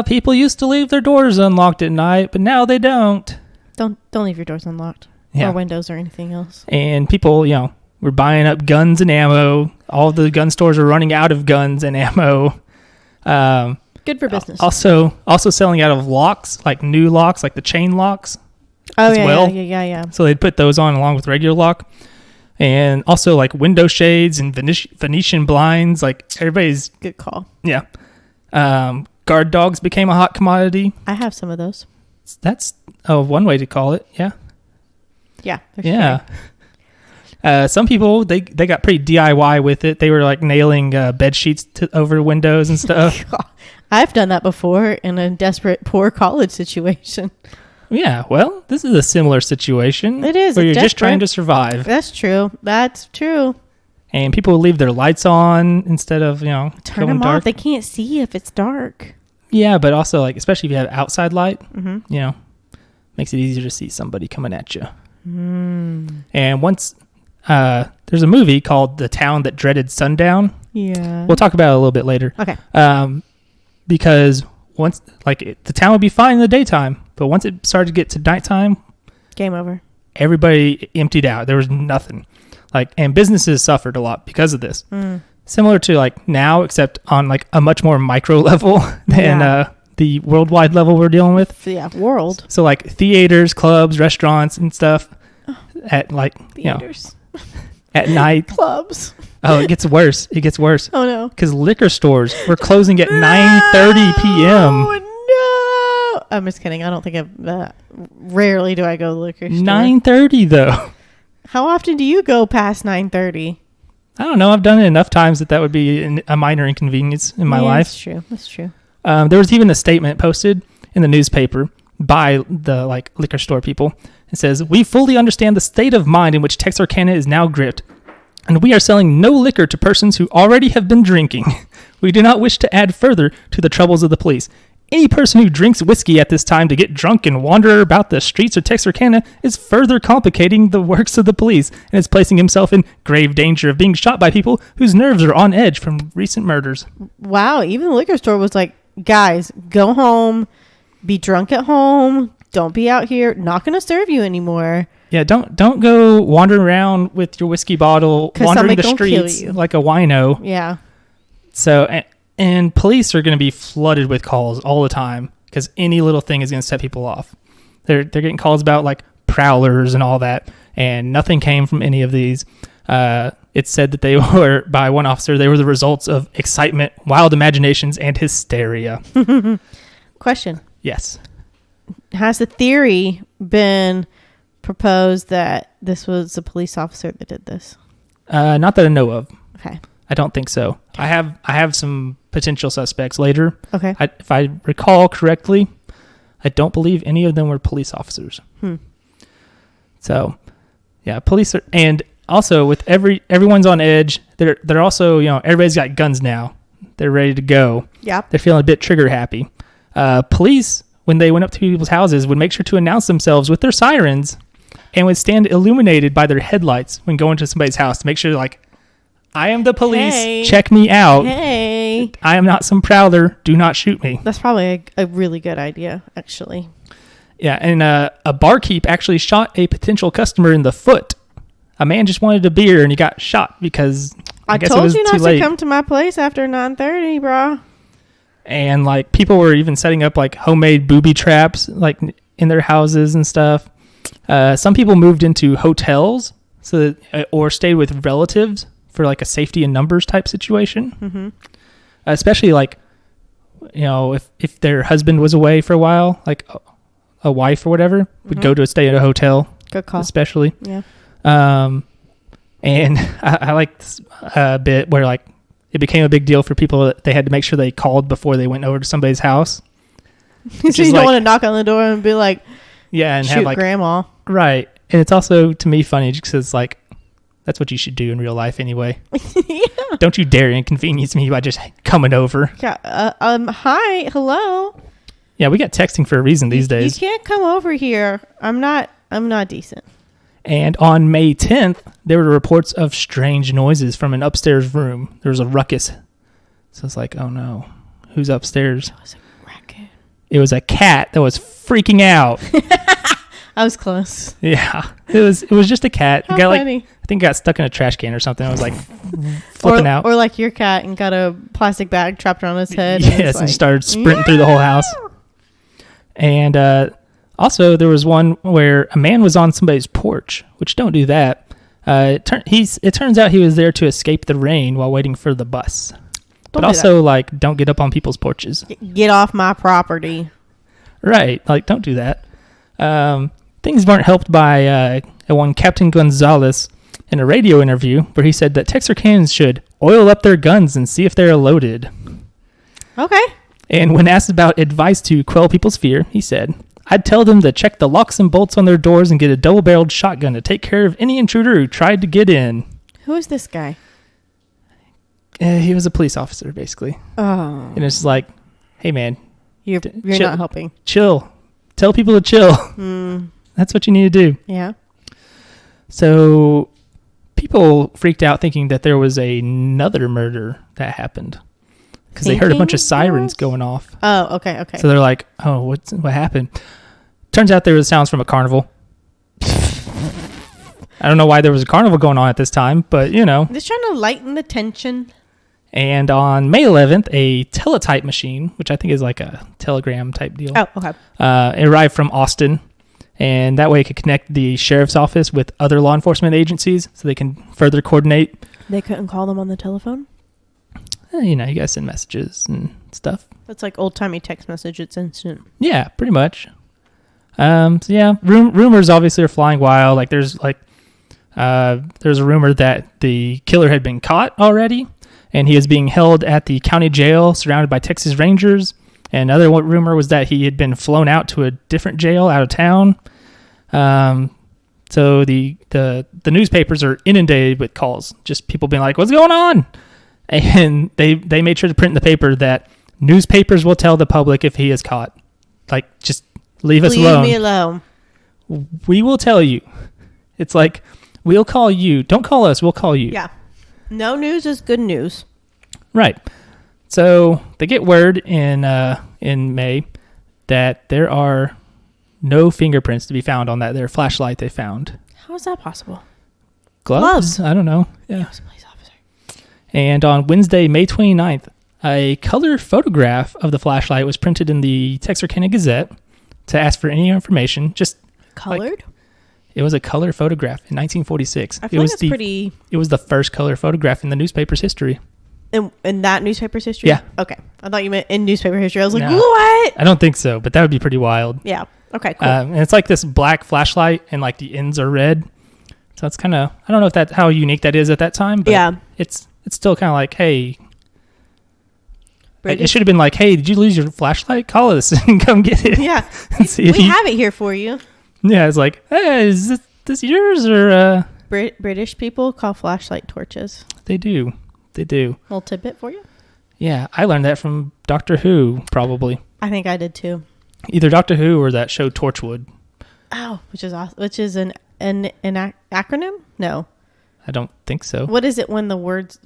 people used to leave their doors unlocked at night, but now they don't. Don't leave your doors unlocked or windows or anything else. And people, we're buying up guns and ammo. All the gun stores are running out of guns and ammo. Good for business. Also selling out of locks, like new locks, like the chain locks. Oh, yeah. So they'd put those on along with regular lock. And also like window shades and Venetian blinds. Like everybody's... Good call. Yeah. Guard dogs became a hot commodity. I have some of those. That's one way to call it. Yeah. Yeah. Yeah. Some people they got pretty DIY with it. They were like nailing bed sheets over windows and stuff. I've done that before in a desperate poor college situation. Yeah, well, this is a similar situation. It is. Where you're just trying to survive. That's true. And people will leave their lights on instead of, turn going them dark. off. They can't see if it's dark. Yeah, but also, like, especially if you have outside light, makes it easier to see somebody coming at you. And once there's a movie called The Town That Dreaded Sundown. Yeah. We'll talk about it a little bit later. Okay. Because once, the town would be fine in the daytime, but once it started to get to nighttime, game over. Everybody emptied out. There was nothing. And businesses suffered a lot because of this. Similar to now, except on a much more micro level than the worldwide level we're dealing with. Yeah, world. So theaters, clubs, restaurants, and stuff at theaters. At night. Clubs. Oh, it gets worse. Oh no. Because liquor stores were closing at 9:30 p.m. Oh no! I'm just kidding. I don't think I've that. Rarely do I go to the liquor store. 9:30 though. How often do you go past 9:30? I don't know. I've done it enough times that would be a minor inconvenience in my life. That's true. There was even a statement posted in the newspaper by the liquor store people. It says, "We fully understand the state of mind in which Texarkana is now gripped, and we are selling no liquor to persons who already have been drinking. We do not wish to add further to the troubles of the police. Any person who drinks whiskey at this time to get drunk and wander about the streets of Texarkana is further complicating the works of the police and is placing himself in grave danger of being shot by people whose nerves are on edge from recent murders." Wow, even the liquor store was like, guys, go home, be drunk at home, don't be out here, not going to serve you anymore. Yeah, don't go wandering around with your whiskey bottle, wandering the streets like a wino. Yeah. So, and police are going to be flooded with calls all the time because any little thing is going to set people off. They're getting calls about prowlers and all that, and nothing came from any of these. It said that they were, by one officer, they were the results of excitement, wild imaginations, and hysteria. Question. Yes. Has the theory been proposed that this was a police officer that did this? Not that I know of. Okay. I don't think so. I have some potential suspects later. Okay. If I recall correctly, I don't believe any of them were police officers. So, yeah, police are, and also with everyone's on edge. They're also, everybody's got guns now. They're ready to go. Yeah. They're feeling a bit trigger happy. Police, when they went up to people's houses, would make sure to announce themselves with their sirens and would stand illuminated by their headlights when going to somebody's house to make sure I am the police. Hey. Check me out. Hey. I am not some prowler. Do not shoot me. That's probably a really good idea, actually. Yeah, and a barkeep actually shot a potential customer in the foot. A man just wanted a beer and he got shot because I guess it was too late. I told you not to come to my place after 9:30, bro. And people were even setting up homemade booby traps in their houses and stuff. Some people moved into hotels or stayed with relatives for a safety in numbers type situation. Especially if their husband was away for a while, a wife or whatever would go to stay at a hotel. Good call. Especially. Yeah. And I like this bit where it became a big deal for people that they had to make sure they called before they went over to somebody's house. So you don't want to knock on the door and be like, yeah, and shoot have grandma. Right. And it's also, to me, funny just because that's what you should do in real life anyway. Yeah. Don't you dare inconvenience me by just coming over. Yeah. Hi. Hello. Yeah, we got texting for a reason these days. You can't come over here. I'm not decent. And on May 10th, there were reports of strange noises from an upstairs room. There was a ruckus. So it's oh no, who's upstairs? It was a raccoon. It was a cat that was freaking out. I was close. Yeah, it was just a cat. How got funny. I think got stuck in a trash can or something. I was flipping out. Or your cat and got a plastic bag trapped around his head. Yes, and started sprinting through the whole house. And also, there was one where a man was on somebody's porch, which don't do that. It turns out he was there to escape the rain while waiting for the bus. But also, don't get up on people's porches. Get off my property. Right. Like, don't do that. Things weren't helped by one Captain Gonzalez in a radio interview where he said that Texarkanans should oil up their guns and see if they're loaded. Okay. And when asked about advice to quell people's fear, he said, I'd tell them to check the locks and bolts on their doors and get a double-barreled shotgun to take care of any intruder who tried to get in. Who is this guy? He was a police officer, basically. Oh. And it's like, hey, man. You're not helping. Chill. Tell people to chill. That's what you need to do. Yeah. So people freaked out thinking that there was another murder that happened because they heard a bunch of sirens going off. Oh, okay. So they're like, oh, what happened? Turns out there was sounds from a carnival. I don't know why there was a carnival going on at this time, but, you know. Just trying to lighten the tension. And on May 11th, a teletype machine, which I think is like a telegram type deal. Oh, okay. Arrived from Austin. And that way it could connect the sheriff's office with other law enforcement agencies so they can further coordinate. They couldn't call them on the telephone? You know, you guys send messages and stuff. That's like old-timey text message. It's instant. Yeah, pretty much. So yeah, rumors obviously are flying wild. Like there's a rumor that the killer had been caught already, and he is being held at the county jail surrounded by Texas Rangers. And another rumor was that he had been flown out to a different jail out of town. So the newspapers are inundated with calls, just people being like, "What's going on?" And they made sure to print in the paper that newspapers will tell the public if he is caught. Like, just leave us alone. Leave me alone. We will tell you. It's like, we'll call you. Don't call us. We'll call you. Yeah. No news is good news. Right. So they get word in May that there are no fingerprints to be found on their flashlight they found. How is that possible? Gloves? I don't know. Yeah. He was a police officer. And on Wednesday, May 29th, a color photograph of the flashlight was printed in the Texarkana Gazette to ask for any information. Just colored? It was a color photograph in 1946. I feel like that's pretty... It was the first color photograph in the newspaper's history. In that newspaper's history? Yeah. Okay. I thought you meant in newspaper history. I was like, No, what? I don't think so, but that would be pretty wild. Yeah. Okay, cool. And it's like this black flashlight, and like the ends are red. So it's kind of, I don't know if that's how unique that is at that time, but yeah. It's still kind of like, hey, British? It should have been like, hey, did you lose your flashlight? Call us and come get it. Yeah. See we have it here for you. Yeah, it's like, hey, is this yours or... British people call flashlight torches. They do. Little tidbit for you? Yeah, I learned that from Doctor Who, probably. I think I did too. Either Doctor Who or that show Torchwood. Oh, which is an acronym? No. I don't think so. What is it when the words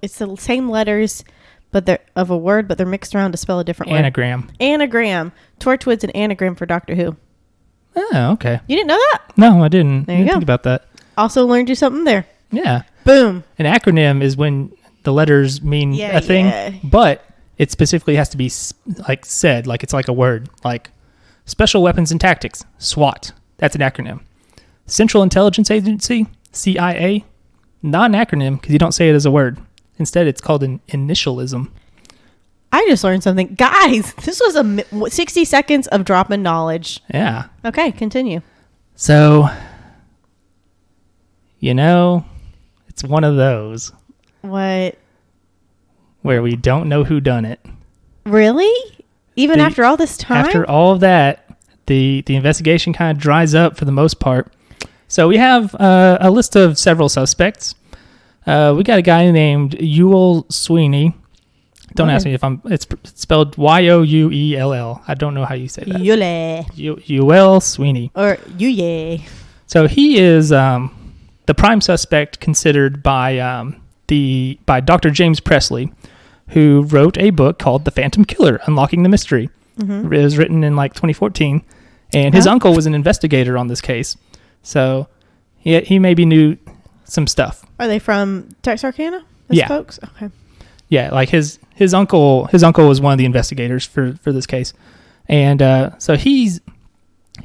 it's the same letters but they're of a word but they're mixed around to spell a different Anagram. word? Anagram. Torchwood's an anagram for Doctor Who. Oh, okay. You didn't know that? No, I didn't. There you go. Think about that. Also learned you something there. Yeah. Boom. An acronym is when the letters mean a thing, but it specifically has to be like said, like it's like a word, like Special Weapons and Tactics, SWAT. That's an acronym. Central Intelligence Agency, CIA, not an acronym because you don't say it as a word. Instead, it's called an initialism. I just learned something. Guys, this was 60 seconds of dropping knowledge. Yeah. Okay, continue. So, it's one of those. What? Where we don't know who done it. Really? Even after all this time? After all of that, the investigation kind of dries up for the most part. So we have a list of several suspects. We got a guy named Ewell Sweeney. Don't ask me if it's spelled Youell. I don't know how you say that. Ewell Sweeney. Or Yuye. So he is the prime suspect considered by Dr. James Presley, who wrote a book called The Phantom Killer: Unlocking the Mystery. Mm-hmm. It was written in like 2014, and his uncle was an investigator on this case. So he maybe knew some stuff. Are they from Texarkana? Folks? Okay. Yeah, like his uncle was one of the investigators for this case. And so he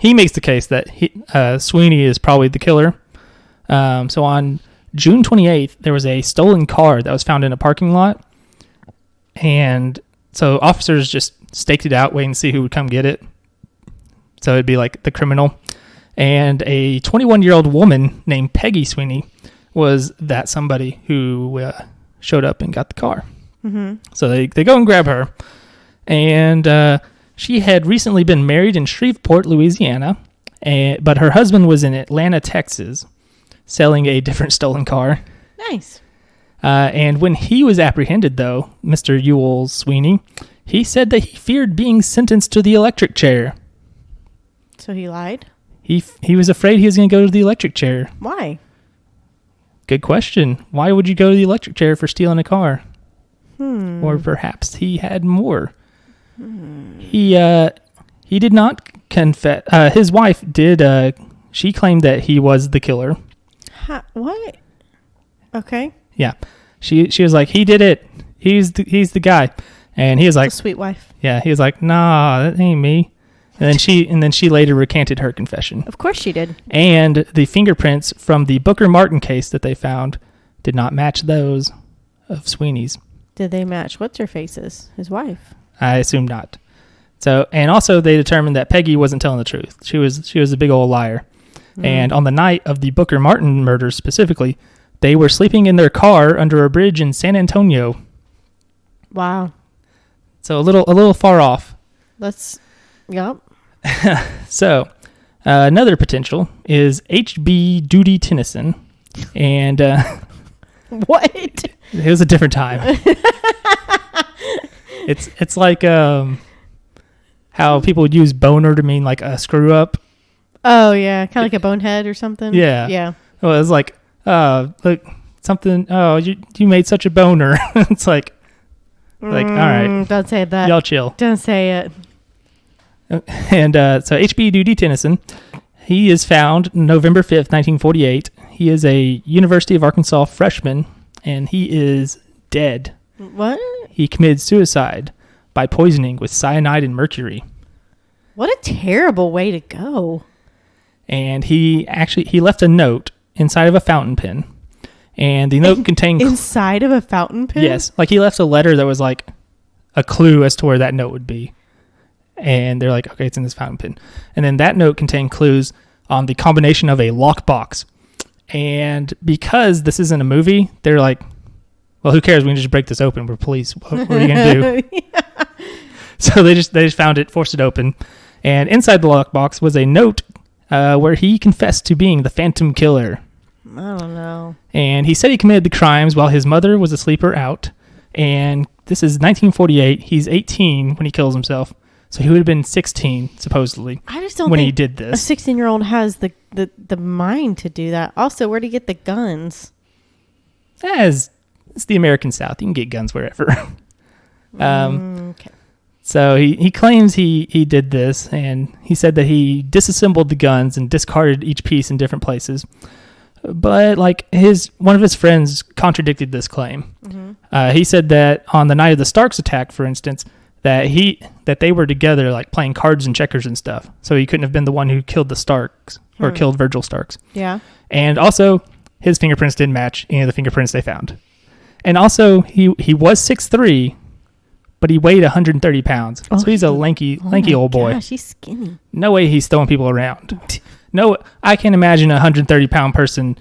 makes the case that Sweeney is probably the killer. So on June 28th, there was a stolen car that was found in a parking lot. And so officers just staked it out, waiting to see who would come get it. So it'd be like the criminal. And a 21-year-old woman named Peggy Sweeney was that somebody who showed up and got the car. Mm-hmm. So they go and grab her. And she had recently been married in Shreveport, Louisiana. But her husband was in Atlanta, Texas, selling a different stolen car. Nice. And when he was apprehended, though, Mr. Ewell Sweeney, he said that he feared being sentenced to the electric chair. So he lied? He was afraid he was going to go to the electric chair. Why? Good question. Why would you go to the electric chair for stealing a car? Or perhaps he had more. He did not confess. His wife did. She claimed that he was the killer. What? Okay. Yeah. She was like, he did it. He's the guy. And he was like, a sweet wife. Yeah. He was like, nah, that ain't me. And then she later recanted her confession. Of course she did. And the fingerprints from the Booker Martin case that they found did not match those of Sweeney's. Did they match what's-her-face's, his wife? I assume not. So, and also they determined that Peggy wasn't telling the truth. She was a big old liar. And on the night of the Booker Martin murders specifically, they were sleeping in their car under a bridge in San Antonio. Wow. So a little far off. Yep. So, another potential is H.B. Duty Tennyson. And what? It was a different time. It's like how people would use boner to mean like a screw up. Oh yeah, kind of like a bonehead or something. Yeah. Yeah. Well, it's like look something. Oh, you made such a boner. It's like all right. Don't say that. Y'all chill. Don't say it. And so H.B. Duty Tennyson, he is found November 5th, 1948. He is a University of Arkansas freshman, and he is dead. What? He committed suicide by poisoning with cyanide and mercury. What a terrible way to go. And he left a note inside of a fountain pen. And the note contained... Inside of a fountain pen? Yes. Like he left a letter that was like a clue as to where that note would be. And they're like, okay, it's in this fountain pen. And then that note contained clues on the combination of a lockbox. And because this isn't a movie, they're like, well, who cares? We can just break this open. We're police. What are you going to do? Yeah. So they just found it, forced it open. And inside the lockbox was a note where he confessed to being the Phantom Killer. I don't know. And he said he committed the crimes while his mother was asleep or out. And this is 1948. He's 18 when he kills himself. So he would have been 16, supposedly. I just don't when think he did this. A 16-year-old has the mind to do that. Also, where'd he get the guns? It's the American South. You can get guns wherever. Okay. So he claims he did this, and he said that he disassembled the guns and discarded each piece in different places. But like one of his friends contradicted this claim. Mm-hmm. He said that on the night of the Starks attack, for instance, that they were together like playing cards and checkers and stuff. So he couldn't have been the one who killed the Starks or killed Virgil Starks. Yeah. And also his fingerprints didn't match any of the fingerprints they found. And also he was 6'3", but he weighed 130 pounds. So he's a lanky old boy. Gosh, he's skinny. No way he's throwing people around. No, I can't imagine a 130-pound person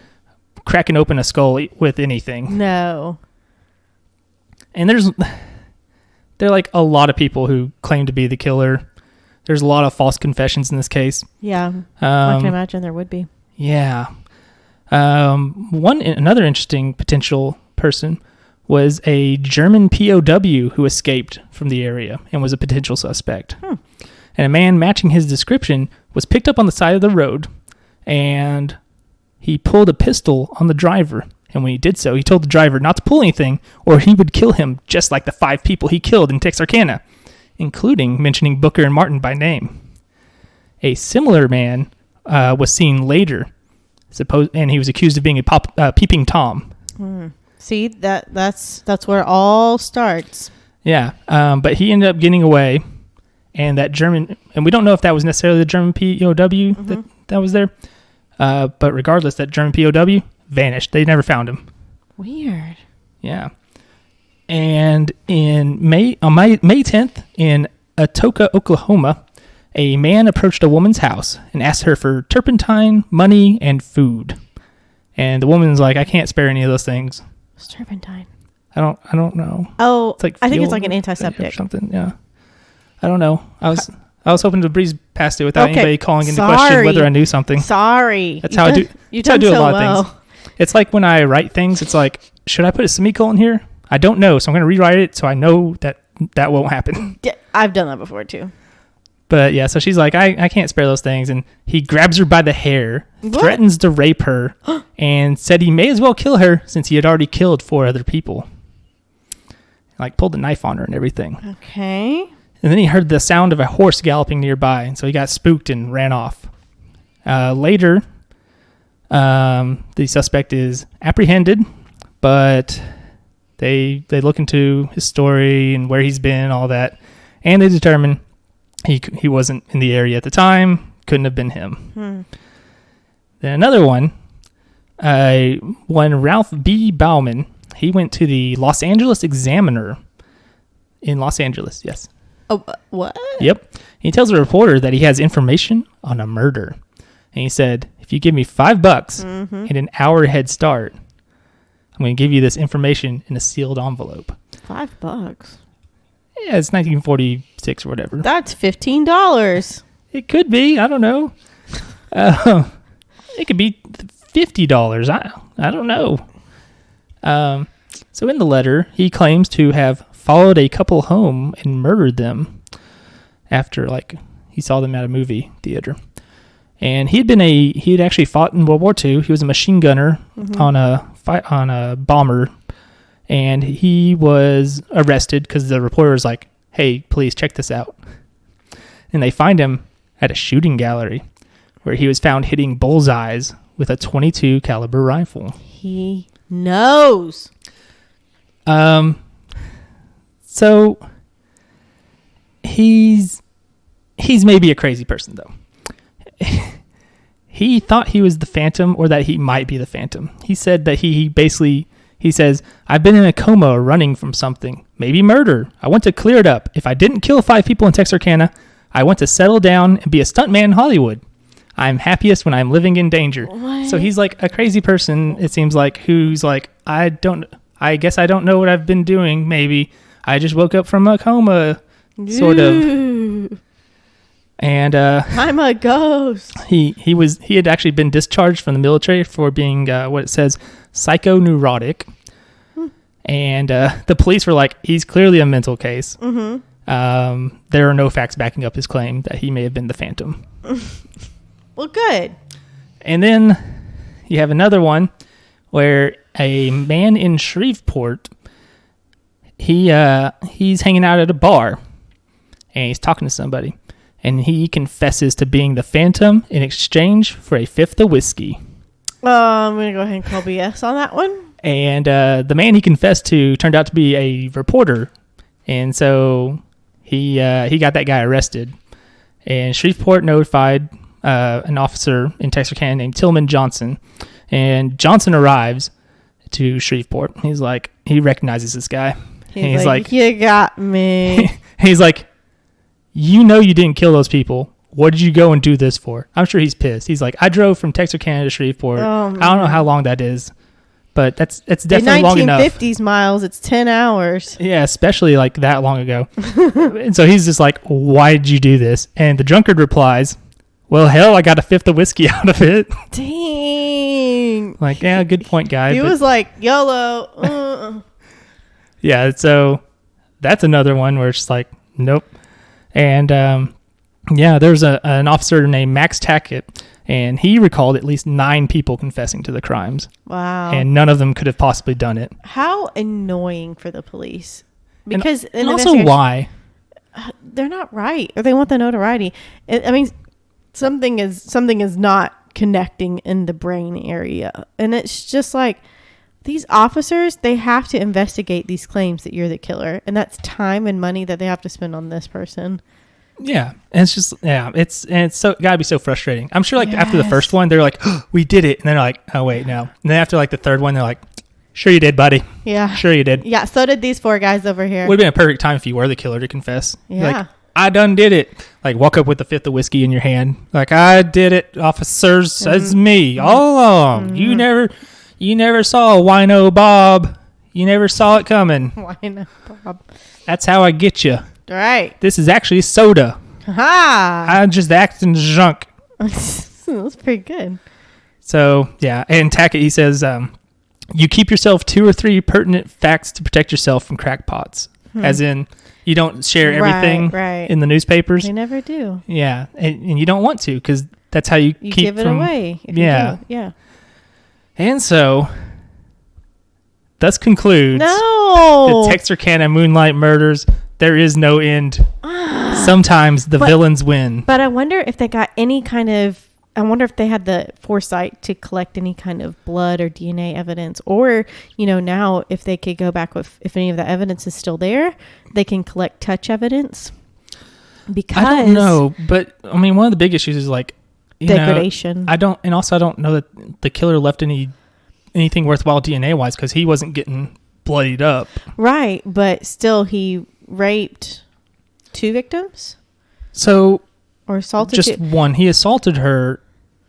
cracking open a skull with anything. No. And there are like a lot of people who claim to be the killer. There's a lot of false confessions in this case. Yeah, I can imagine there would be. Yeah. Another interesting potential person was a German POW who escaped from the area and was a potential suspect. And a man matching his description was picked up on the side of the road, and he pulled a pistol on the driver. And when he did so, he told the driver not to pull anything, or he would kill him just like the 5 people he killed in Texarkana, including mentioning Booker and Martin by name. A similar man was seen later, and he was accused of being a peeping Tom. See, that's where it all starts. Yeah, but he ended up getting away, and that German, and we don't know if that was necessarily the German POW that was there, but regardless, that German POW vanished. They never found him. Weird. Yeah. And on May 10th in Atoka, Oklahoma, a man approached a woman's house and asked her for turpentine, money, and food. And the woman's like, I can't spare any of those things. What's turpentine? I don't know. Oh, it's like I think it's like an antiseptic or something. Yeah, I don't know. I was hoping to breeze past it without anybody calling into question whether I knew something. Sorry, that's how I do. That's how I do a lot of things. It's like when I write things. It's like, should I put a semicolon here? I don't know, so I'm going to rewrite it so I know that won't happen. Yeah, I've done that before too. But yeah, so she's like, I can't spare those things. And he grabs her by the hair, threatens to rape her, and said he may as well kill her since he had already killed 4 other people. Like, pulled a knife on her and everything. Okay. And then he heard the sound of a horse galloping nearby, and so he got spooked and ran off. Later, the suspect is apprehended, but they look into his story and where he's been, all that, and they determine he wasn't in the area at the time, couldn't have been him. Then another one Ralph B. Bauman, he went to the Los Angeles Examiner in Los Angeles, yes. Oh, what? Yep. He tells a reporter that he has information on a murder. And he said, if you give me $5 and an hour head start, I'm going to give you this information in a sealed envelope. $5? Yeah, it's 1946 or whatever. That's $15. It could be. I don't know. It could be $50. I don't know. So in the letter, he claims to have followed a couple home and murdered them after, like, he saw them at a movie theater. And he had actually fought in World War II. He was a machine gunner on a bomber, and he was arrested because the reporter was like, "Hey, please check this out." And they find him at a shooting gallery where he was found hitting bullseyes with a .22 caliber rifle. He knows. So he's maybe a crazy person though. He thought he was the Phantom, or that he might be the Phantom. He said that he says, I've been in a coma running from something, maybe murder. I want to clear it up. If I didn't kill 5 people in Texarkana, I want to settle down and be a stuntman in Hollywood. I'm happiest when I'm living in danger. What? So he's like a crazy person, it seems like, who's like, I guess I don't know what I've been doing. Maybe I just woke up from a coma, sort of. And I'm a ghost. He had actually been discharged from the military for being what it says psychoneurotic. And the police were like, he's clearly a mental case. There are no facts backing up his claim that he may have been the Phantom. Well, good. And then you have another one where a man in Shreveport, he's hanging out at a bar and he's talking to somebody. And he confesses to being the Phantom in exchange for a fifth of whiskey. I'm going to go ahead and call BS on that one. And the man he confessed to turned out to be a reporter. And so he got that guy arrested. And Shreveport notified an officer in Texarkana named Tillman Johnson. And Johnson arrives to Shreveport. He's like, he recognizes this guy. He's like, you got me. He's like, you know you didn't kill those people. What did you go and do this for? I'm sure he's pissed. He's like, I drove from Texarkana to Shreveport. I don't know how long that is, but it's definitely long enough. In 1950s miles, it's 10 hours. Yeah, especially like that long ago. And so he's just like, why did you do this? And the drunkard replies, well, hell, I got a fifth of whiskey out of it. Dang. Like, yeah, good point, guy. He was like, YOLO. Yeah, so that's another one where it's like, nope. And there's an officer named Max Tackett, and he recalled at least 9 people confessing to the crimes. Wow. And none of them could have possibly done it. How annoying for the police. Because and also why? They're not right, or they want the notoriety. I mean, something is not connecting in the brain area. And it's just like, these officers, they have to investigate these claims that you're the killer. And that's time and money that they have to spend on this person. Yeah. And it's just, it's so gotta be so frustrating. I'm sure after the first one, they're like, oh, we did it. And then they're like, oh, wait, no. And then after like the third one, they're like, sure you did, buddy. Yeah. Sure you did. Yeah. So did these 4 guys over here. Would have been a perfect time if you were the killer to confess. Yeah. Like, I done did it. Like, walk up with a fifth of whiskey in your hand. Like, I did it, officers. It's me all along. You never saw Wino Bob. You never saw it coming. Wino Bob. That's how I get you. Right. This is actually soda. Ha! I'm just acting drunk. That's pretty good. So, yeah. And Tackett, he says, you keep yourself 2 or 3 pertinent facts to protect yourself from crackpots. As in, you don't share everything in the newspapers. They never do. Yeah. And you don't want to, because that's how you keep give it away. If you do. Yeah. And so, thus concludes the Texarkana Moonlight Murders. There is no end. Sometimes the villains win. But I wonder if they got any kind of... I wonder if they had the foresight to collect any kind of blood or DNA evidence. Or, now if they could go back with... If any of the evidence is still there, they can collect touch evidence. Because... I don't know. But, I mean, one of the big issues is, like... degradation. I don't know that the killer left anything worthwhile DNA-wise, because he wasn't getting bloodied up. Right. But still, he raped 2 victims? So... Or assaulted just one. He assaulted her.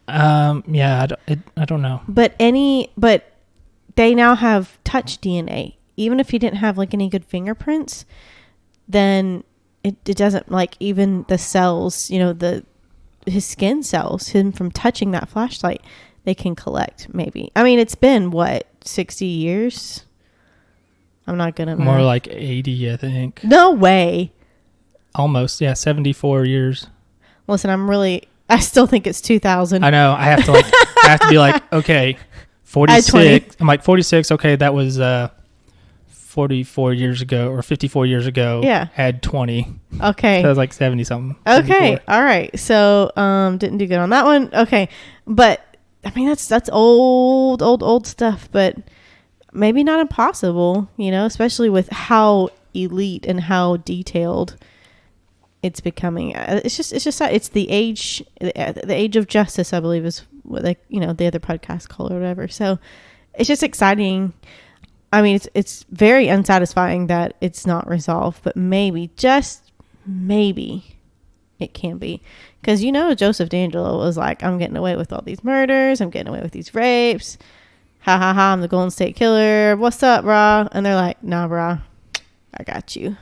I don't know. But they now have touch DNA. Even if he didn't have like any good fingerprints, then it doesn't, like, even the cells, his skin cells, him from touching that flashlight, they can collect maybe. I mean, it's been 60 years? I'm not gonna more like 80, I think. No way. Almost, yeah, 74 years. Listen, I still think it's 2000. I know. I have to be like, okay, 46. I'm like, 46. Okay, that was 44 years ago or 54 years ago. Yeah. Add 20. Okay. So that was like 70 something. Okay. 74. All right. So, didn't do good on that one. Okay. But I mean, that's old stuff, but maybe not impossible, especially with how elite and how detailed it's becoming. It's the age of justice, I believe, is what the other podcast call it or whatever. So it's just exciting. I mean, it's very unsatisfying that it's not resolved, but maybe, just maybe, it can be. Because Joseph D'Angelo was like, I'm getting away with all these murders, I'm getting away with these rapes, ha ha ha, I'm the Golden State Killer, what's up, brah? And they're like, nah, brah, I got you.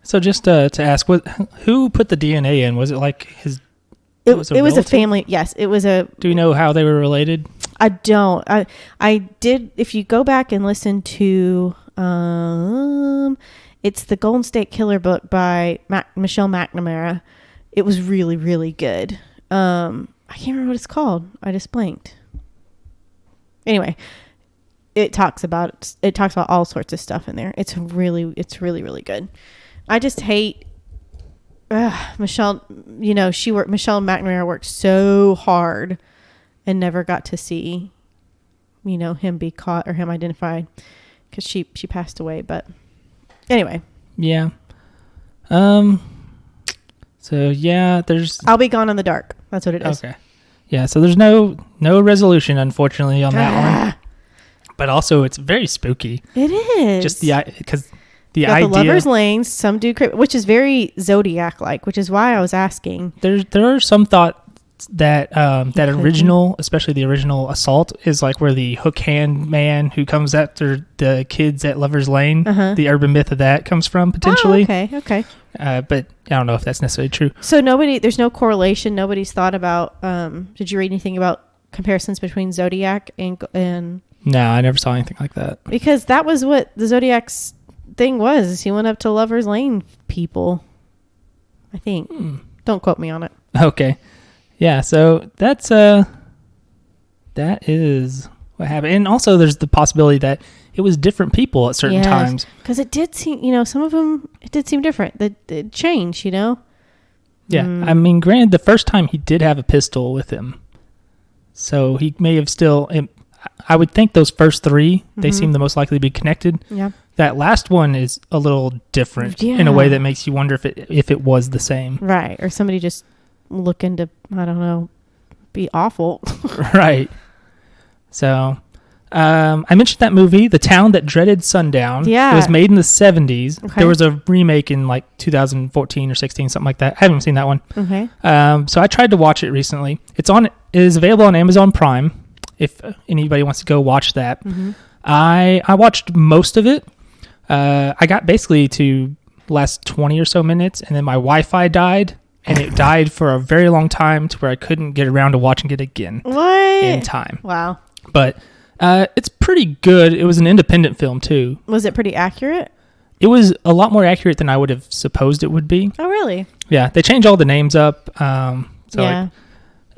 So just to ask, who put the DNA in? Was it like his? It was a family. Yes, it was a. Do you know how they were related? I don't. I did. If you go back and listen to, it's the Golden State Killer book by Michelle McNamara. It was really, really good. I can't remember what it's called. I just blanked. Anyway, it talks about all sorts of stuff in there. It's really, really good. I just hate Michelle. Michelle McNamara worked so hard and never got to see, him be caught or him identified, because she passed away. But anyway, yeah. So yeah, I'll be gone in the dark. That's what it is. Okay. Yeah. So there's no resolution, unfortunately, on that one. But also, it's very spooky. It is. Just because. The idea, the lovers' lanes, some dude, which is very Zodiac-like, which is why I was asking. There are some thoughts that original, especially the original assault, is like where the hook hand man who comes after the kids at Lovers Lane, the urban myth of that comes from, potentially. Oh, okay. But I don't know if that's necessarily true. So there's no correlation. Nobody's thought about. Did you read anything about comparisons between Zodiac and? No, I never saw anything like that. Because that was what the Zodiac's thing was. He went up to Lovers Lane people, I think. Don't quote me on it. Okay. Yeah, so that is what happened. And also there's the possibility that it was different people at certain times. Because it did seem, some of them, it did seem different. It changed, Yeah. I mean, granted, the first time he did have a pistol with him. So he may have still... I would think those first 3, they seem the most likely to be connected. Yeah. That last one is a little different in a way that makes you wonder if it was the same. Right. Or somebody just looking to, I don't know, be awful. Right. So, I mentioned that movie, The Town That Dreaded Sundown. Yeah. It was made in the 70s. Okay. There was a remake in like 2014 or 16, something like that. I haven't seen that one. Okay. So I tried to watch it recently. It is available on Amazon Prime if anybody wants to go watch that. Mm-hmm. I watched most of it. I got basically to last 20 or so minutes, and then my Wi-Fi died, and it died for a very long time to where I couldn't get around to watching it again in time. Wow. But it's pretty good. It was an independent film too. Was it pretty accurate? It was a lot more accurate than I would have supposed it would be. Oh, really? Yeah, they changed all the names up. Yeah.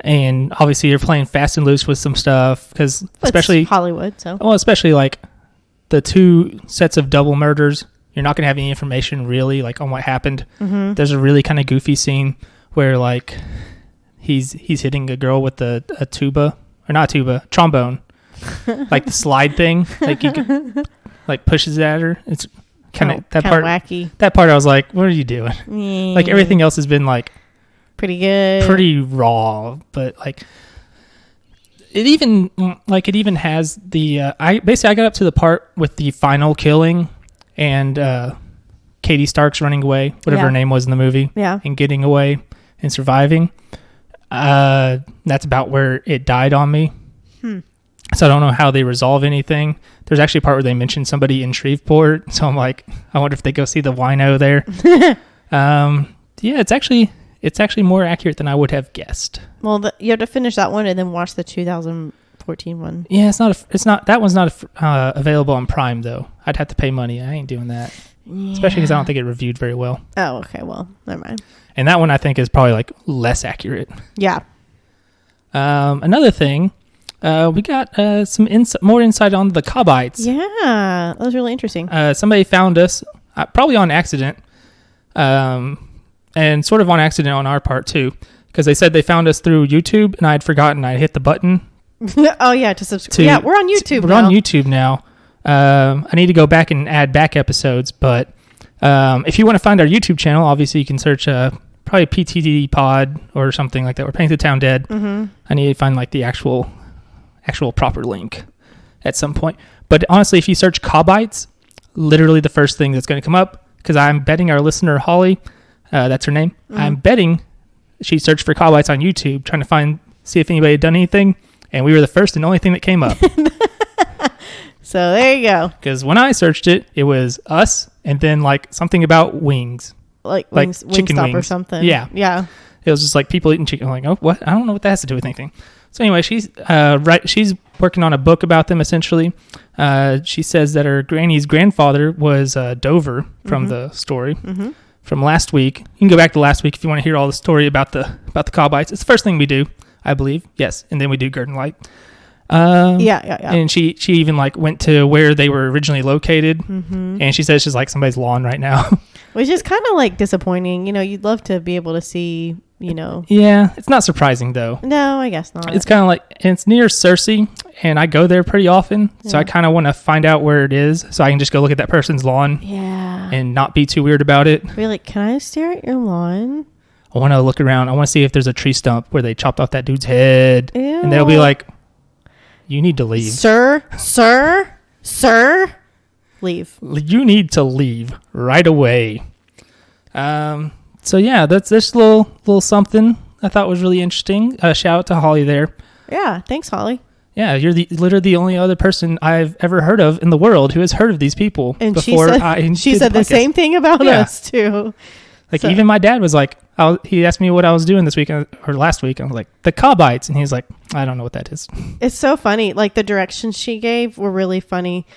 And obviously you're playing fast and loose with some stuff because especially it's Hollywood. So especially like the two sets of double murders, you're not going to have any information really like on what happened. Mm-hmm. There's a really kind of goofy scene where like he's hitting a girl with a tuba or not tuba, trombone. Like the slide thing, like he like pushes it at her. It's kind of that part wacky. That part I was like, what are you doing? Like everything else has been like pretty good, pretty raw, but like it even has the I got up to the part with the final killing and Katie Stark's running away, whatever her name was in the movie, and getting away and surviving. That's about where it died on me. So I don't know how they resolve anything. There's actually a part where they mention somebody in Shreveport. So I'm like, I wonder if they go see the wino there. Yeah, it's actually more accurate than I would have guessed. Well, you have to finish that one and then watch the 2014 one. Yeah, that one's not available on Prime though. I'd have to pay money. I ain't doing that. Yeah. Especially because I don't think it reviewed very well. Oh, okay. Well, never mind. And that one I think is probably like less accurate. Yeah. Another thing. We got some more insight on the Cobbites. Yeah, that was really interesting. Somebody found us, probably on accident, and sort of on accident on our part too, because they said they found us through YouTube, and I had forgotten I hit the button. Oh yeah, to subscribe. Yeah, we're on YouTube. We're on YouTube now. I need to go back and add back episodes, but if you want to find our YouTube channel, obviously you can search probably PTD Pod or something like that. We're Paint the Town Dead. Mm-hmm. I need to find like the actual proper link at some point. But honestly, if you search Cobbites, literally the first thing that's going to come up, because I'm betting our listener Holly, that's her name, I'm betting she searched for Cobbites on YouTube trying to see if anybody had done anything, and we were the first and only thing that came up. So there you go. Because when I searched it, it was us and then like something about wings, like chicken Wingstop wings or something. Yeah It was just like people eating chicken. I'm like, oh, what? I don't know what that has to do with anything. So anyway, she's working on a book about them, essentially. She says that her granny's grandfather was Dover from the story from last week. You can go back to last week if you want to hear all the story about the Cobbites. It's the first thing we do, I believe. Yes, and then we do Garden Light. Yeah. And she even like went to where they were originally located, and she says she's like somebody's lawn right now. Which is kind of like disappointing. You'd love to be able to see, Yeah, it's not surprising though. No, I guess not. It's kind of like, it's near Cersei, and I go there pretty often, so I kind of want to find out where it is, so I can just go look at that person's lawn. Yeah. And not be too weird about it. Be like, can I stare at your lawn? I want to look around. I want to see if there's a tree stump where they chopped off that dude's head. Ew. And they'll be like, you need to leave. Sir, leave. You need to leave right away. So yeah, that's this little something I thought was really interesting. Shout out to Holly there. Yeah, thanks, Holly. Yeah, you're literally the only other person I've ever heard of in the world who has heard of these people. And she said the same thing about us too. Like even my dad was like, he asked me what I was doing this week or last week. I was like, the Cobbites, and he was like, I don't know what that is. It's so funny. Like the directions she gave were really funny.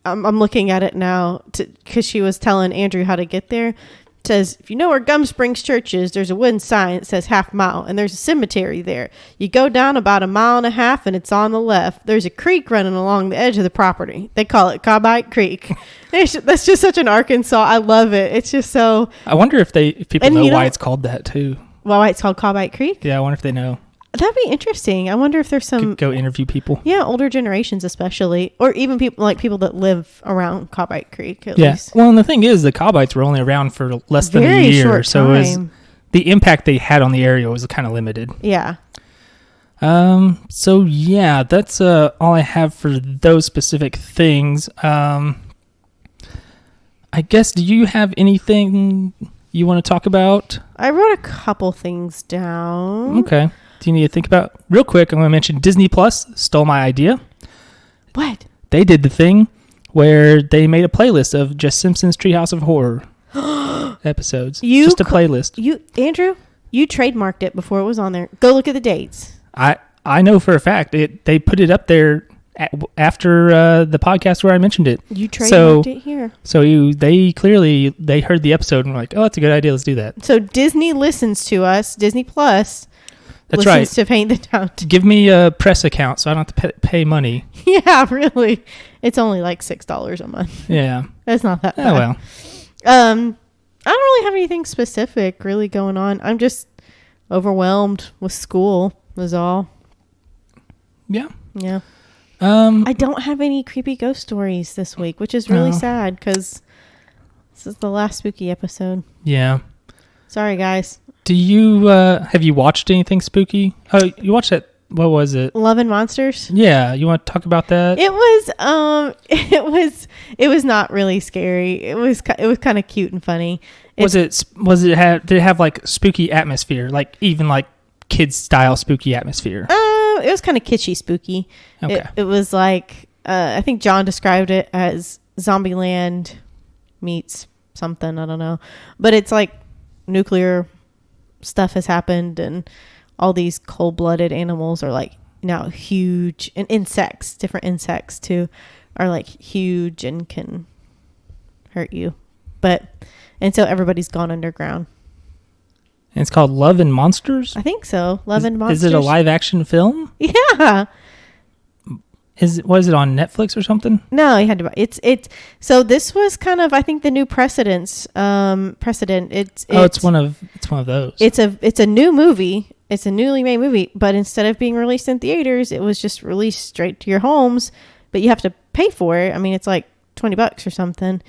I'm looking at it now because she was telling Andrew how to get there. It says, if you know where Gum Springs Church is, there's a wooden sign that says half mile, and there's a cemetery there. You go down about 1.5 miles, and it's on the left. There's a creek running along the edge of the property. They call it Cobbite Creek. That's just such an Arkansas. I love it. It's just so. I wonder if people know why it's called that too. Why it's called Cobbite Creek? Yeah, I wonder if they know. That'd be interesting. I wonder if there's some... Go interview people. Yeah, older generations especially. Or even people that live around Cobbite Creek at least. Well, and the thing is, the Cobbites were only around for less than a year. Short so it was, the impact they had on the area was kind of limited. Yeah. So yeah, that's all I have for those specific things. I guess, do you have anything you want to talk about? I wrote a couple things down. Okay. Do you need to think about real quick? I'm going to mention Disney Plus stole my idea. What? They did the thing where they made a playlist of just Simpsons Treehouse of Horror episodes. Just a playlist. Andrew, you trademarked it before it was on there. Go look at the dates. I know for a fact they put it up there after the podcast where I mentioned it. You trademarked it here. So they heard the episode and were like, oh, that's a good idea. Let's do that. So Disney listens to us. Disney Plus. That's listens right. To Paint the Town. Give me a press account so I don't have to pay money. Yeah, really. It's only like $6 a month. Yeah. It's not that bad. Oh, well. I don't really have anything specific really going on. I'm just overwhelmed with school was all. Yeah. Yeah. I don't have any creepy ghost stories this week, which is really sad because this is the last spooky episode. Yeah. Sorry, guys. Do you have you watched anything spooky? Oh, you watched that. What was it? Love and Monsters. Yeah, you want to talk about that? It was not really scary. It was kind of cute and funny. Did it have like spooky atmosphere, like even like kids style spooky atmosphere? It was kind of kitschy spooky. Okay. It was like I think John described it as Zombieland meets something, I don't know, but it's like nuclear stuff has happened and all these cold-blooded animals are like now huge, and different insects too, are like huge and can hurt you. And so everybody's gone underground. And it's called Love and Monsters? I think so. Love and Monsters. Is it a live action film? Yeah. Was it on Netflix or something? No, you had to buy it's so this was kind of, I think, the new precedent. It's one of those. It's a new movie. It's a newly made movie, but instead of being released in theaters, it was just released straight to your homes, but you have to pay for it. I mean, it's like $20 or something.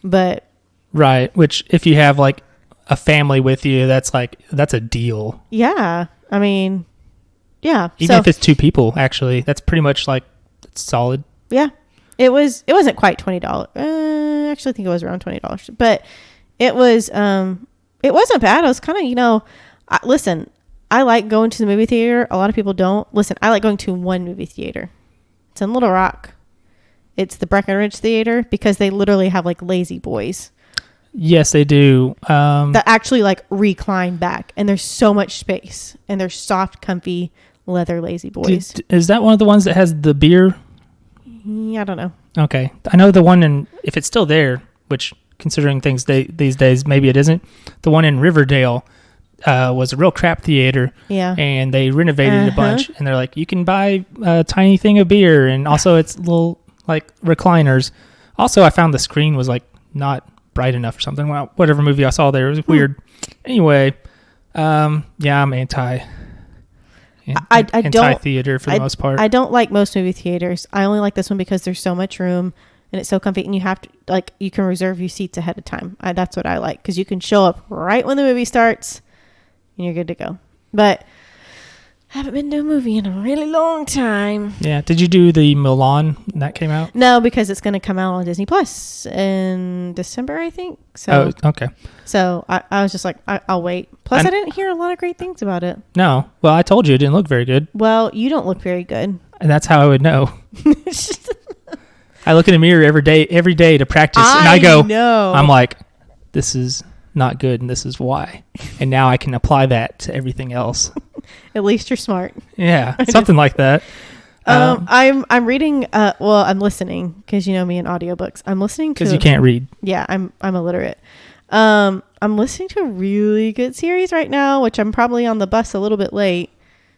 But right, which if you have like a family with you, that's a deal. Yeah. I mean, yeah. Even if it's two people, actually, that's pretty much like it's solid. Yeah. It wasn't quite $20. I actually think it was around $20, but it wasn't bad. I was kind of, listen, I like going to the movie theater. A lot of people don't. Listen, I like going to one movie theater. It's in Little Rock. It's the Breckenridge Theater because they literally have like lazy boys. Yes, they do. That actually like recline back, and there's so much space, and they're soft, comfy leather lazy boys. Is that one of the ones that has the beer? I don't know. Okay, I know the one if it's still there, which considering things these days maybe it isn't. The one in Riverdale was a real crap theater. Yeah, and they renovated it a bunch, and they're like, you can buy a tiny thing of beer, and also it's little like recliners. Also, I found the screen was like not bright enough or something. Well, whatever movie I saw there, it was weird. Anyway, yeah, I'm anti theater for the most part. I don't like most movie theaters. I only like this one because there's so much room and it's so comfy, and you have to you can reserve your seats ahead of time. That's what I like, because you can show up right when the movie starts and you're good to go. But I haven't been to a movie in a really long time. Yeah. Did you do the Milan when that came out? No, because it's going to come out on Disney Plus in December, I think. So, okay. So I was just like, I'll wait. Plus, I didn't hear a lot of great things about it. No. Well, I told you it didn't look very good. Well, you don't look very good. And that's how I would know. I look in the mirror every day to practice, and I go, I'm like, this is not good, and this is why. And now I can apply that to everything else. At least you're smart. Yeah, something like that. I'm reading. I'm listening, because you know me in audiobooks. I'm listening to, because you can't read. Yeah, I'm illiterate. I'm listening to a really good series right now, which I'm probably on the bus a little bit late.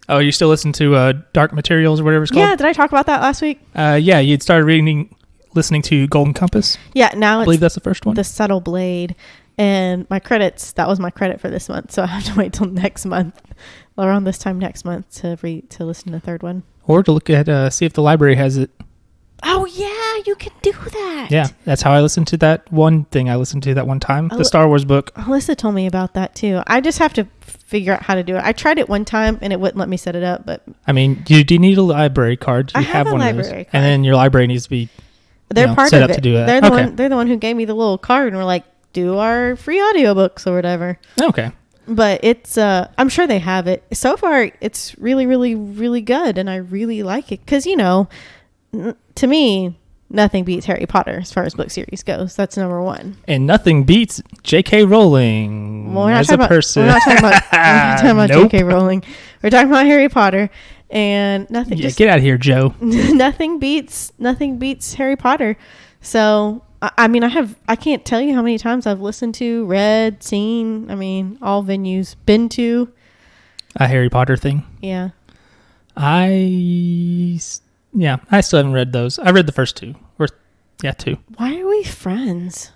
Oh, you still listen to Dark Materials or whatever it's called? Yeah, did I talk about that last week? Yeah, you'd started listening to Golden Compass. Yeah, now I believe that's the first one. The Subtle Blade. And my credits, that was my credit for this month, so I have to wait till next month, around this time next month, to listen to the third one. Or to look at, see if the library has it. Oh, yeah, you can do that. Yeah, that's how I listened to that one thing I listened to that one time, the Star Wars book. Alyssa told me about that too. I just have to figure out how to do it. I tried it one time and it wouldn't let me set it up. But I mean, you do need a library card. Do you I have a one library of those? card. And then your library needs to be part set of up it. to do that. They're the one who gave me the little card and were like, do our free audiobooks or whatever. Okay. But it's I'm sure they have it. So far it's really, really, really good and I really like it because, to me, nothing beats Harry Potter as far as book series goes. That's number one. And nothing beats J.K. Rowling as a person. We're not talking about Nope. J.K. Rowling. We're talking about Harry Potter. And nothing. Yeah, get out of here, Joe. nothing beats Harry Potter. So I mean, I can't tell you how many times I've listened to, read, seen. I mean, all venues been to a Harry Potter thing. Yeah. I still haven't read those. I read the first two. Two. Why are we friends?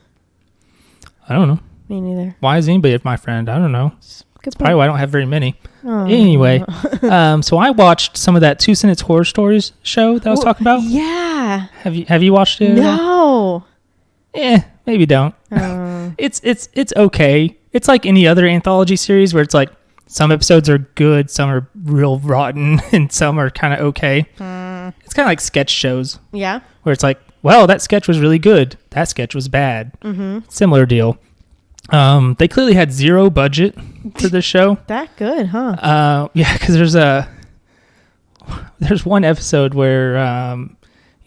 I don't know. Me neither. Why is anybody my friend? I don't know. That's probably why I don't have very many. Oh. Anyway, so I watched some of that 2 Sentence Horror Stories show that I was talking about. Yeah. Have you watched it? No. Maybe don't. It's okay. It's like any other anthology series where it's like some episodes are good, some are real rotten, and some are kind of okay. It's kind of like sketch shows. Yeah. Where it's like, well, that sketch was really good. That sketch was bad. Mm-hmm. Similar deal. They clearly had zero budget for this show. That good, huh? Yeah, because there's one episode where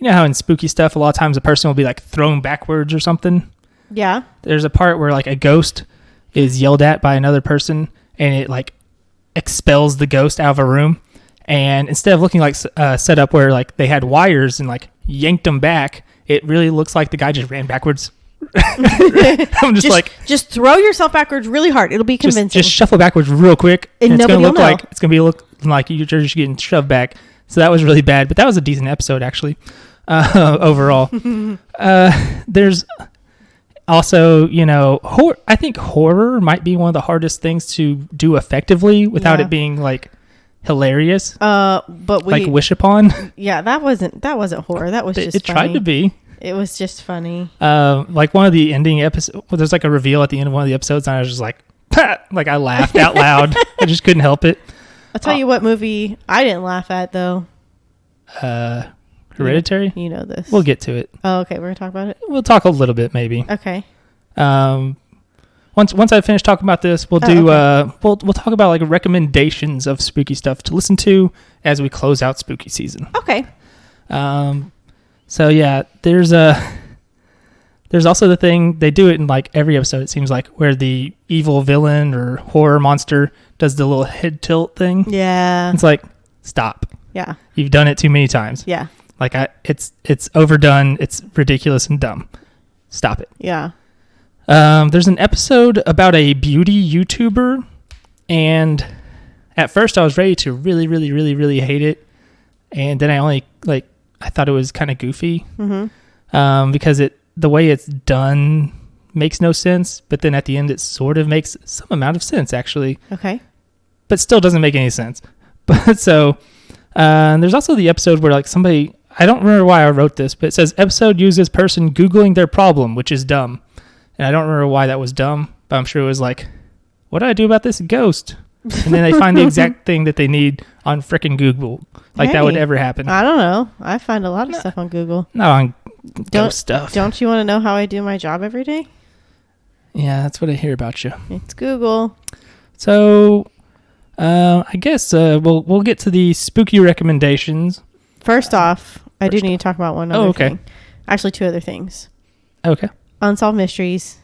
you know how in spooky stuff a lot of times a person will be like thrown backwards or something. Yeah. There's a part where like a ghost is yelled at by another person and it like expels the ghost out of a room, and instead of looking like set up where like they had wires and like yanked them back, it really looks like the guy just ran backwards. I'm just throw yourself backwards really hard. It'll be convincing. Just shuffle backwards real quick, and it's gonna look like you're just getting shoved back. So that was really bad, but that was a decent episode actually. Overall, there's also, I think horror might be one of the hardest things to do effectively without it being like hilarious. But like wish upon. Yeah, that wasn't horror. That was just it funny. tried to be. It was just funny. Like one of the ending episodes, there's like a reveal at the end of one of the episodes, and I was just like, like I laughed out loud. I just couldn't help it. I'll tell you what movie I didn't laugh at though. Hereditary. You know this. We'll get to it. Oh, okay. We're gonna talk about it. We'll talk a little bit, maybe. Okay. Once I finish talking about this, we'll do we'll talk about like recommendations of spooky stuff to listen to as we close out spooky season. Okay. So yeah, there's also the thing, they do it in like every episode, it seems like, where the evil villain or horror monster does the little head tilt thing. Yeah. It's like, stop. Yeah. You've done it too many times. Yeah. Like it's overdone, it's ridiculous and dumb. Stop it. Yeah. There's an episode about a beauty YouTuber, and at first I was ready to really, really, really, really hate it, and then I thought it was kind of goofy, because the way it's done makes no sense, but then at the end it sort of makes some amount of sense actually. Okay. But still doesn't make any sense. But so there's also the episode where like somebody, I don't remember why I wrote this, but it says episode uses person Googling their problem, which is dumb. And I don't remember why that was dumb, but I'm sure it was like, what do I do about this ghost? And then they find the exact thing that they need on frickin' Google. Like that would ever happen. I don't know. I find a lot of stuff on Google. Not on ghost stuff. Don't you want to know how I do my job every day? Yeah, that's what I hear about you. It's Google. So, I guess we'll get to the spooky recommendations. First off, I do need to talk about one other thing. Actually, two other things. Okay. Unsolved Mysteries,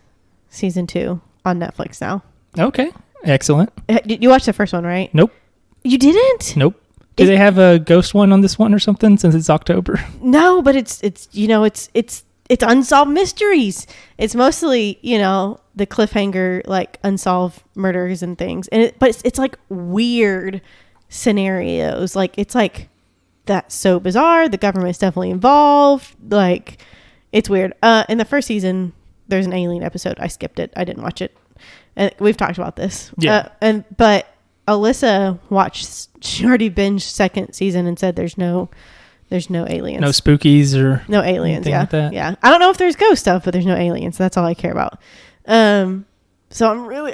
Season 2 on Netflix now. Okay. Excellent. You watched the first one, right? Nope. You didn't? Nope. Do they have a ghost one on this one or something since it's October? No, but it's Unsolved Mysteries. It's mostly, the cliffhanger, like unsolved murders and things. But it's like weird scenarios. Like it's like that's so bizarre. The government's definitely involved. Like it's weird. In the first season, there's an alien episode. I skipped it. I didn't watch it. And we've talked about this. Yeah. But Alyssa watched. She already binged second season and said there's no There's no aliens. No spookies or no aliens. Yeah, like that. Yeah. I don't know if there's ghost stuff, but there's no aliens. That's all I care about. So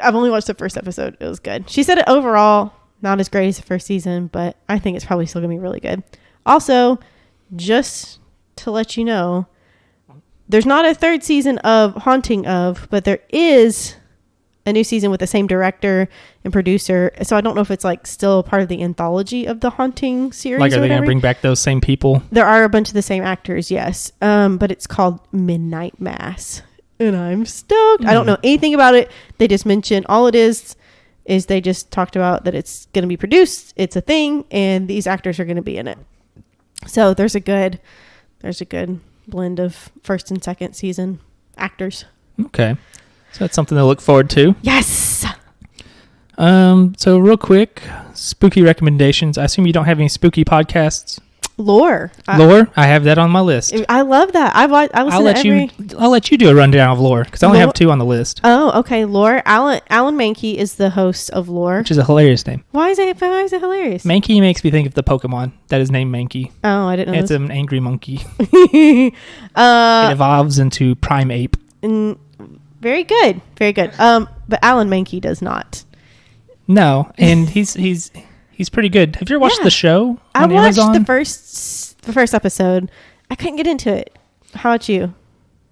I've only watched the first episode. It was good. She said it overall not as great as the first season, but I think it's probably still gonna be really good. Also, just to let you know, there's not a third season of Haunting of, but there is a new season with the same director and producer. So I don't know if it's like still part of the anthology of the Haunting series. Like, are or they going to whatever. bring back those same people? There are a bunch of the same actors, yes. But it's called Midnight Mass. And I'm stoked. I don't know anything about it. They just mentioned all it is they just talked about that it's going to be produced. It's a thing. And these actors are going to be in it. So there's a good blend of first and second season actors. Okay. So that's something to look forward to. Yes. So real quick, spooky recommendations. I assume you don't have any spooky podcasts. Lore. Lore. I have that on my list. I love that. I listen I'll let you do a rundown of Lore because I only have 2 on the list. Oh, okay. Lore. Alan Mankey is the host of Lore, Which is a hilarious name. Why is it hilarious? Mankey makes me think of the Pokemon that is named Mankey. Oh, I didn't know. It's an angry monkey. It It evolves into Prime Ape. very good. But Alan Mankey does not. No, and he's pretty good. Have you ever watched the show I on watched Amazon? the first episode. I couldn't get into it. How about you?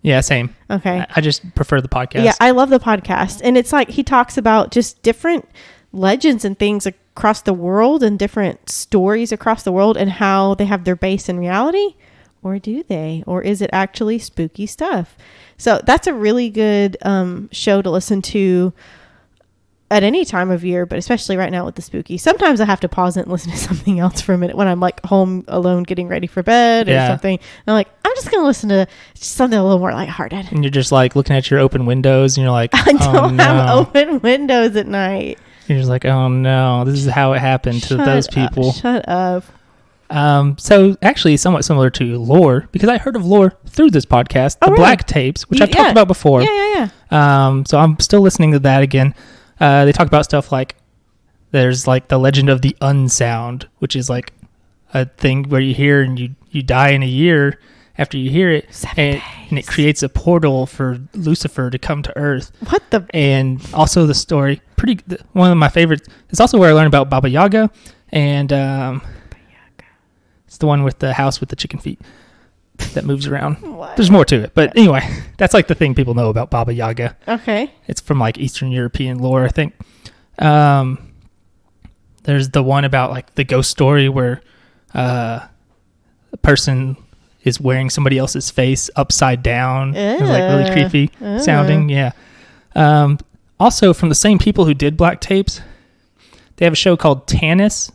Yeah, same. Okay. I just prefer the podcast. Yeah, I love the podcast. And it's like he talks about just different legends and things across the world and different stories across the world and how they have their base in reality. Or do they? Or is it actually spooky stuff? So that's a really good show to listen to at any time of year, but especially right now with the spooky. Sometimes I have to pause it and listen to something else for a minute when I'm like home alone getting ready for bed or something. And I'm like, I'm just going to listen to something a little more lighthearted. And you're just like looking at your open windows and you're like, I don't have open windows at night. You're just like, oh no, this is how it happened to those people. Shut up. So actually somewhat similar to Lore, because I heard of Lore through this podcast, the really? Black Tapes, which I've talked about before. Yeah. So I'm still listening to that again. They talk about stuff like there's like the legend of the unsound, which is like a thing where you hear and you die in a year after you hear it, and it creates a portal for Lucifer to come to Earth. What the? And also the story, one of my favorites. It's also where I learned about Baba Yaga, and it's the one with the house with the chicken feet that moves around. What? There's more to it, but anyway, that's like the thing people know about Baba Yaga. Okay. It's from like Eastern European lore, I think. There's the one about like the ghost story where a person is wearing somebody else's face upside down. It's like really creepy sounding. Yeah. Also from the same people who did Black Tapes, they have a show called Tanis,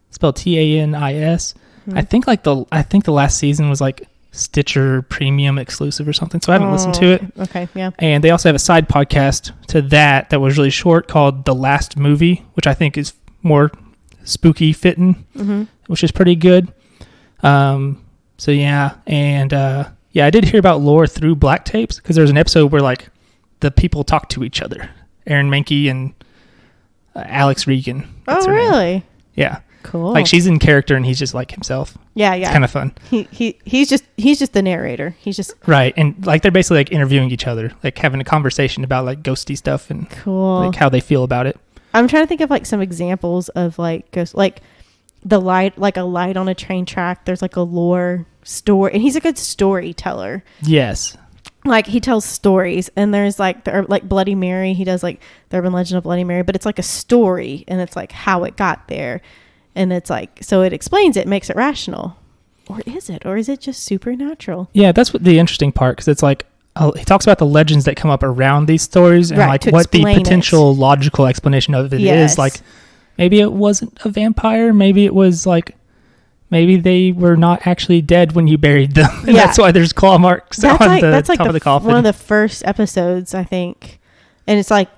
spelled Tanis. I think the last season was like Stitcher Premium exclusive or something, so I haven't listened to it. Okay, yeah. And they also have a side podcast to that was really short called The Last Movie, which I think is more spooky fitting, which is pretty good. So yeah, and I did hear about Lore through Black Tapes because there's an episode where like the people talk to each other, Aaron Mankey and Alex Regan. Oh, really? Name. Yeah. Cool. Like she's in character and he's just like himself. Yeah. It's kind of fun. He's just the narrator. He's just right, and like they're basically like interviewing each other, like having a conversation about like ghosty stuff and like how they feel about it. I'm trying to think of like some examples of like ghost, like the light, like a light on a train track. There's like a lore story, and he's a good storyteller. Yes. Like he tells stories, and there's like Bloody Mary. He does like the urban legend of Bloody Mary, but it's like a story, and it's like how it got there. And it's like, so it explains it, makes it rational. Or is it? Or is it just supernatural? Yeah, that's what the interesting part, because it's like, he talks about the legends that come up around these stories and like what the potential logical explanation of it is. Like, maybe it wasn't a vampire. Maybe it was like, maybe they were not actually dead when you buried them. And that's why there's claw marks on the top of the coffin. One of the first episodes, I think. And it's like,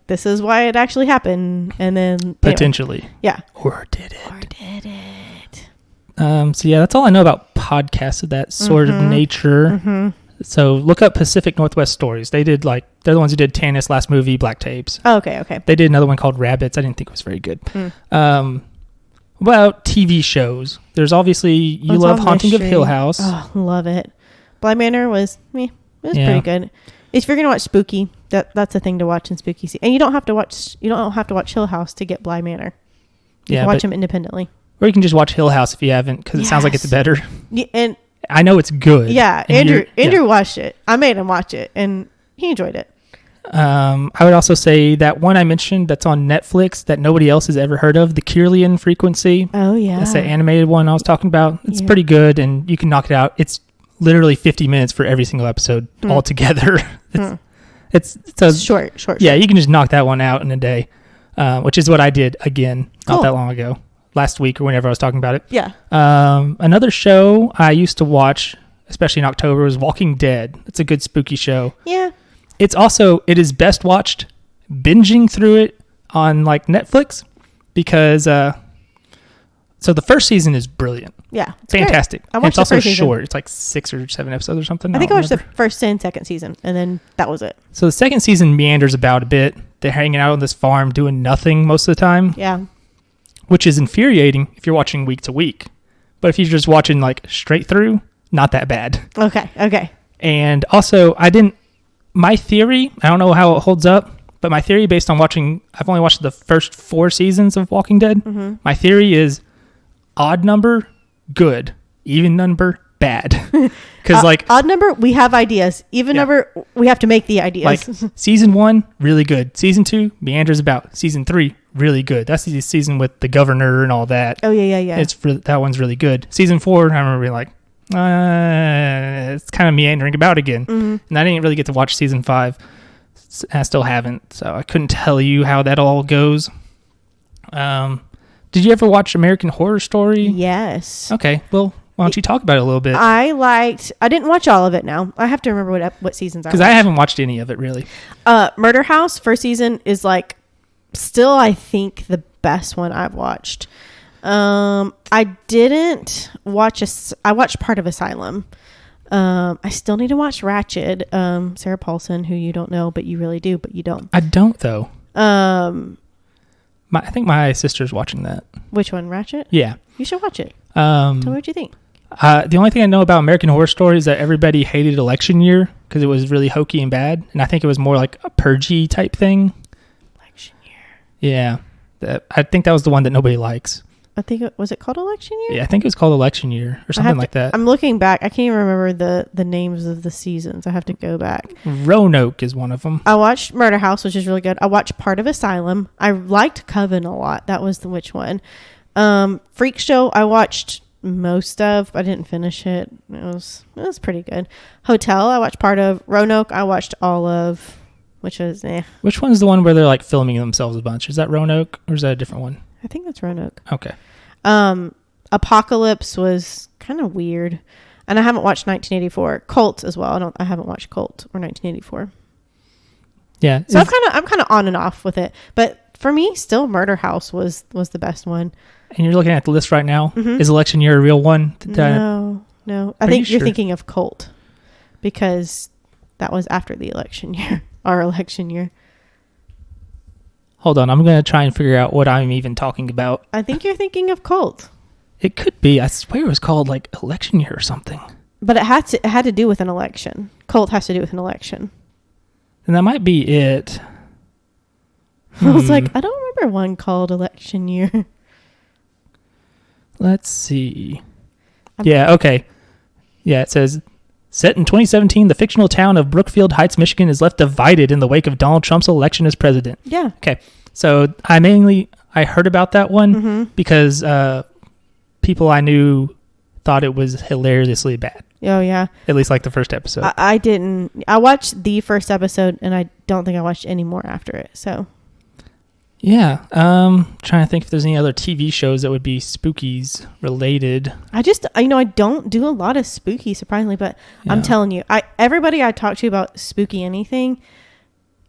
this is why it actually happened, and then potentially, yeah, or did it? So yeah, that's all I know about podcasts of that sort of nature. So look up Pacific Northwest Stories. They're the ones who did Tanis, Last Movie, Black Tapes. Oh, okay. They did another one called Rabbits. I didn't think it was very good. What about TV shows? There's obviously, you What's love on Haunting of mystery? Hill House. Oh, love it. Bly Manor was me. It was Yeah. pretty good. If you're gonna watch spooky, that's a thing to watch in spooky season. And you don't have to watch Hill House to get Bly Manor. You can watch them independently. Or you can just watch Hill House if you haven't, because it sounds like it's better. Yeah, and I know it's good. yeah, And Andrew watched it. I made him watch it, and he enjoyed it. I would also say that one I mentioned that's on Netflix that nobody else has ever heard of, the Kirlian Frequency. Oh yeah, That's the animated one I was talking about. It's pretty good, and you can knock it out. It's literally 50 minutes for every single episode altogether. It's short. Yeah, you can just knock that one out in a day, which is what I did again not that long ago, last week or whenever I was talking about it. Yeah. Another show I used to watch, especially in October, was Walking Dead. It's a good spooky show. Yeah. It is best watched binging through it on like Netflix because so the first season is brilliant. Yeah. Fantastic. I watched it's also the first short. season. It's like 6 or 7 episodes or something. I think I don't watched the remember. first and second season, and then that was it. So the second season meanders about a bit. They're hanging out on this farm doing nothing most of the time. Yeah. Which is infuriating if you're watching week to week. But if you're just watching like straight through, not that bad. Okay. And also, my theory, I don't know how it holds up, but my theory based on I've only watched the first 4 seasons of Walking Dead. Mm-hmm. My theory is odd number, good. Even number, bad. Because odd number, we have ideas. Even number, we have to make the ideas. Like season 1, really good. Season 2, meanders about. Season 3, really good. That's the season with the governor and all that. Oh yeah. That one's really good. Season 4, I remember being like, it's kind of meandering about again. Mm-hmm. And I didn't really get to watch season 5. I still haven't, so I couldn't tell you how that all goes. Did you ever watch American Horror Story? Yes. Okay, well, why don't you talk about it a little bit? I didn't watch all of it now. I have to remember what seasons I watched. Because I haven't watched any of it, really. Murder House, first season, is like still, I think, the best one I've watched. I didn't watch I watched part of Asylum. I still need to watch Ratched. Sarah Paulson, who you don't know, but you really do, but you don't. I don't, though. I think my sister's watching that. Which one, Ratched? Yeah. You should watch it. Tell me what you think. The only thing I know about American Horror Story is that everybody hated election year because it was really hokey and bad. And I think it was more like a purgy type thing. Election year. Yeah. I think that was the one that nobody likes. I think was it called Election Year? Yeah, I think it was called Election Year or something like that. I'm looking back. I can't even remember the names of the seasons. I have to go back. Roanoke is one of them. I watched Murder House, which is really good. I watched part of Asylum. I liked Coven a lot. That was which one? Freak Show, I watched most of. I didn't finish it. It was pretty good. Hotel, I watched part of. Roanoke, I watched all of, which was Which one's the one where they're like filming themselves a bunch? Is that Roanoke or is that a different one? I think that's Roanoke. Okay. Apocalypse was kind of weird, and I haven't watched 1984. Cult as well. I haven't watched Cult or 1984. Yeah. So I'm kind of on and off with it, but for me, still Murder House was the best one. And you're looking at the list right now. Mm-hmm. Is Election Year a real one? No. I Are think you you're sure? thinking of Cult because that was after the election year, our election year. Hold on. I'm going to try and figure out what I'm even talking about. I think you're thinking of Cult. It could be. I swear it was called like Election Year or something. But it had to do with an election. Cult has to do with an election. And that might be it. I was like, I don't remember one called Election Year. Let's see. Yeah, okay. Yeah, it says, set in 2017, the fictional town of Brookfield Heights, Michigan is left divided in the wake of Donald Trump's election as president. Yeah. Okay. So I heard about that one because people I knew thought it was hilariously bad. Oh, yeah. At least like the first episode. I didn't. I watched the first episode, and I don't think I watched any more after it. So. Yeah. Trying to think if there's any other TV shows that would be spookies related. I don't do a lot of spooky, surprisingly, but Yeah. I'm telling you, everybody I talk to about spooky anything,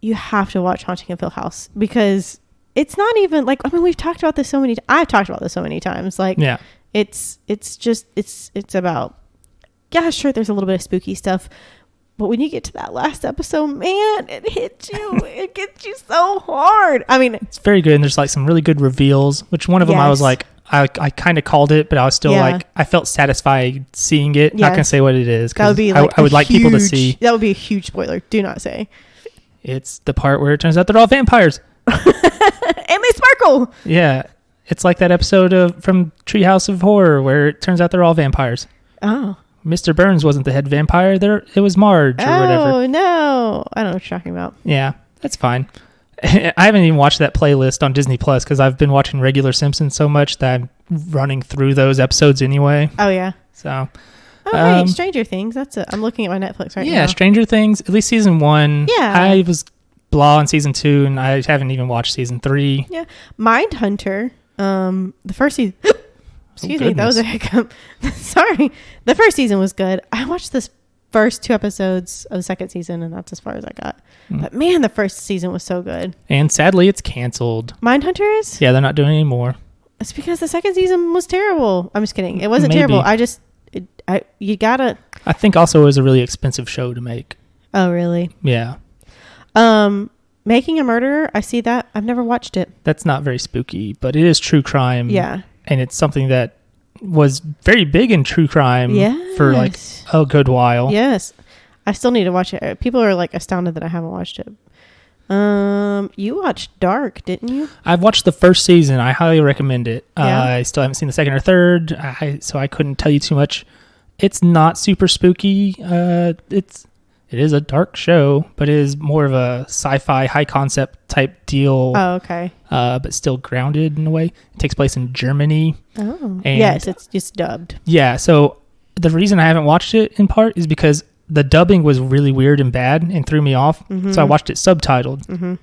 you have to watch Haunting of Hill House because it's not even like, we've talked about this so many. I've talked about this so many times. Like, Yeah. it's about, yeah, sure, there's a little bit of spooky stuff, but when you get to that last episode, man, it hits you. It gets you so hard. I mean, It's very good. And there's like some really good reveals, which one of them I was Yes. like, I kind of called it, but I was still I felt satisfied seeing it. Yes. Not gonna say what it is. That would be I would like people to see. That would be a huge spoiler. Do not say. It's the part where it turns out they're all vampires. And they sparkle. Yeah. It's like that episode from Treehouse of Horror where it turns out they're all vampires. Oh. Mr. Burns wasn't the head vampire. It was Marge or whatever. Oh, no. I don't know what you're talking about. Yeah, that's fine. I haven't even watched that playlist on Disney Plus because I've been watching regular Simpsons so much that I'm running through those episodes anyway. Oh, yeah. So. Oh, right. Stranger Things. That's it. I'm looking at my Netflix right now. Yeah, Stranger Things. At least season 1. Yeah. I was blah on season 2, and I haven't even watched season 3. Yeah. Mindhunter. The first season. Excuse me. That was a hiccup. Sorry. The first season was good. I watched this first 2 episodes of the second season, and that's as far as I got. But man, the first season was so good. And sadly, it's canceled. Mindhunter is? Yeah, they're not doing it anymore. It's because the second season was terrible. I'm just kidding. It wasn't terrible. You gotta. I think also it was a really expensive show to make. Oh, really? Yeah. Making a Murderer. I see that. I've never watched it. That's not very spooky, but it is true crime. Yeah. And it's something that was very big in true crime for like a good while. Yes. I still need to watch it. People are like astounded that I haven't watched it. You watched Dark, didn't you? I've watched the first season. I highly recommend it. Yeah. I still haven't seen the second or third, so I couldn't tell you too much. It's not super spooky. It is a dark show, but it is more of a sci-fi high concept type deal. Oh, okay. But still grounded in a way. It takes place in Germany. Oh, yes, it's just dubbed. Yeah, so the reason I haven't watched it in part is because the dubbing was really weird and bad and threw me off. Mm-hmm. So I watched it subtitled. Mm-hmm.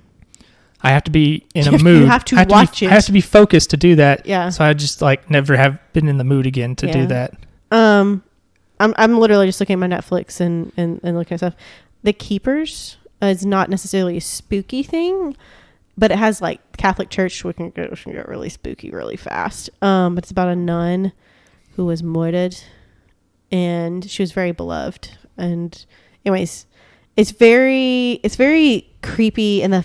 I have to be in a mood. You have to watch it. I have to be focused to do that. Yeah. So I just never have been in the mood again to do that. I'm literally just looking at my Netflix and looking at stuff. The Keepers is not necessarily a spooky thing, but it has like Catholic Church, which can get really spooky really fast. But it's about a nun who was murdered, and she was very beloved. And anyways, it's very creepy, and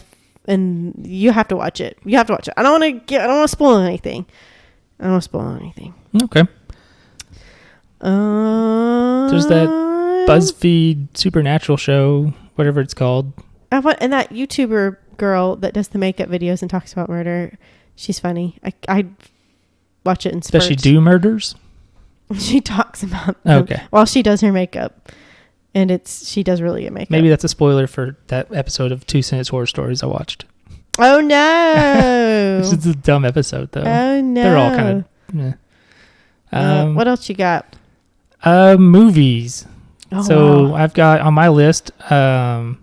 you have to watch it. You have to watch it. I don't want to spoil anything. Okay. There's that BuzzFeed Supernatural show, whatever it's called. And that YouTuber girl that does the makeup videos and talks about murder, she's funny. I watch it in spurts. Does she do murders? She talks about them while she does her makeup, and she does really good makeup. Maybe that's a spoiler for that episode of 2 Cents Horror Stories I watched. Oh no! This is a dumb episode though. Oh no! They're all kind of. What else you got? Movies. Oh, so wow. I've got on my list The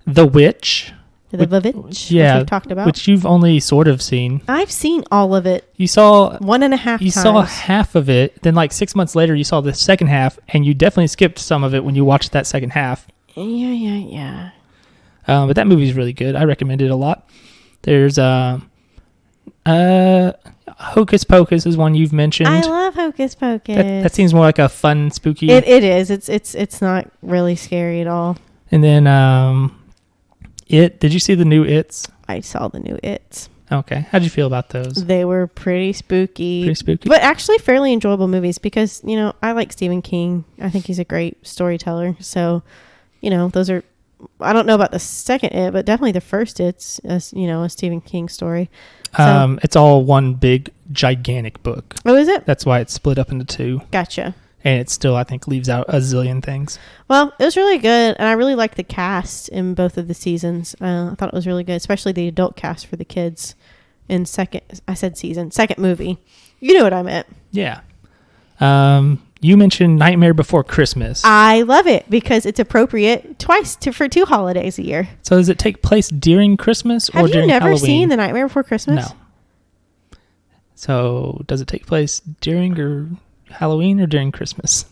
Witch. The Witch, yeah, which we've talked about. Which you've only sort of seen. I've seen all of it. You saw 1.5 times. You saw half of it. Then 6 months later, you saw the second half, and you definitely skipped some of it when you watched that second half. Yeah. But that movie's really good. I recommend it a lot. There's Hocus Pocus is one you've mentioned. I love Hocus Pocus. That seems more like a fun, spooky. It is. It's not really scary at all. And then Did you see the new It's? I saw the new It's. Okay. How'd you feel about those? They were pretty spooky. Pretty spooky. But actually fairly enjoyable movies because, I like Stephen King. I think he's a great storyteller. So, those are, I don't know about the second It, but definitely the first It's, a Stephen King story. So, it's all one big, gigantic book. Oh, is it? That's why it's split up into 2. Gotcha. And it still, I think, leaves out a zillion things. Well, it was really good, and I really liked the cast in both of the seasons. I thought it was really good, especially the adult cast for the kids in second movie. You know what I meant. Yeah. You mentioned Nightmare Before Christmas. I love it because it's appropriate for 2 holidays a year. So does it take place during Christmas or during Halloween? Have you never seen The Nightmare Before Christmas? No. So does it take place during or Halloween or during Christmas?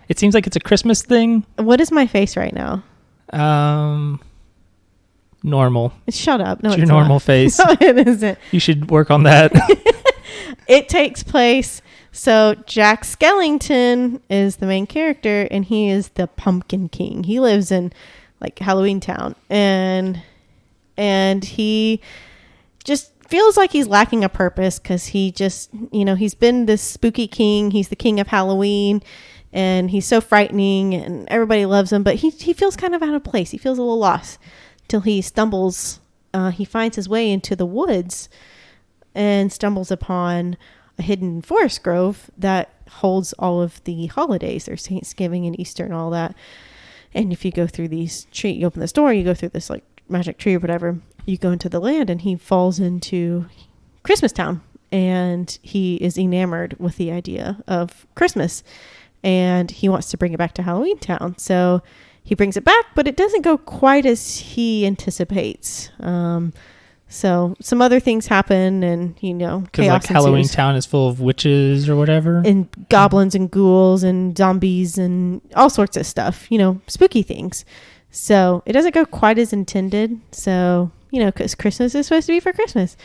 It seems like it's a Christmas thing. What is my face right now? Normal. Shut up. No, it's your normal face. No, it isn't. You should work on that. It takes place. So Jack Skellington is the main character, and he is the Pumpkin King. He lives in Halloween Town, and he just feels like he's lacking a purpose because he just, he's been this spooky king. He's the king of Halloween, and he's so frightening, and everybody loves him. But he feels kind of out of place. He feels a little lost till he stumbles. He finds his way into the woods and stumbles upon a hidden forest grove that holds all of the holidays. There's Thanksgiving and Easter and all that. And if you go through these trees, you open this door, you go through this like magic tree or whatever, you go into the land, and he falls into Christmas Town, and he is enamored with the idea of Christmas, and he wants to bring it back to Halloween Town. So he brings it back, but it doesn't go quite as he anticipates. So some other things happen, and because like Halloween Town is full of witches or whatever, and goblins and ghouls and zombies and all sorts of stuff, spooky things. So it doesn't go quite as intended. So because Christmas is supposed to be for Christmas,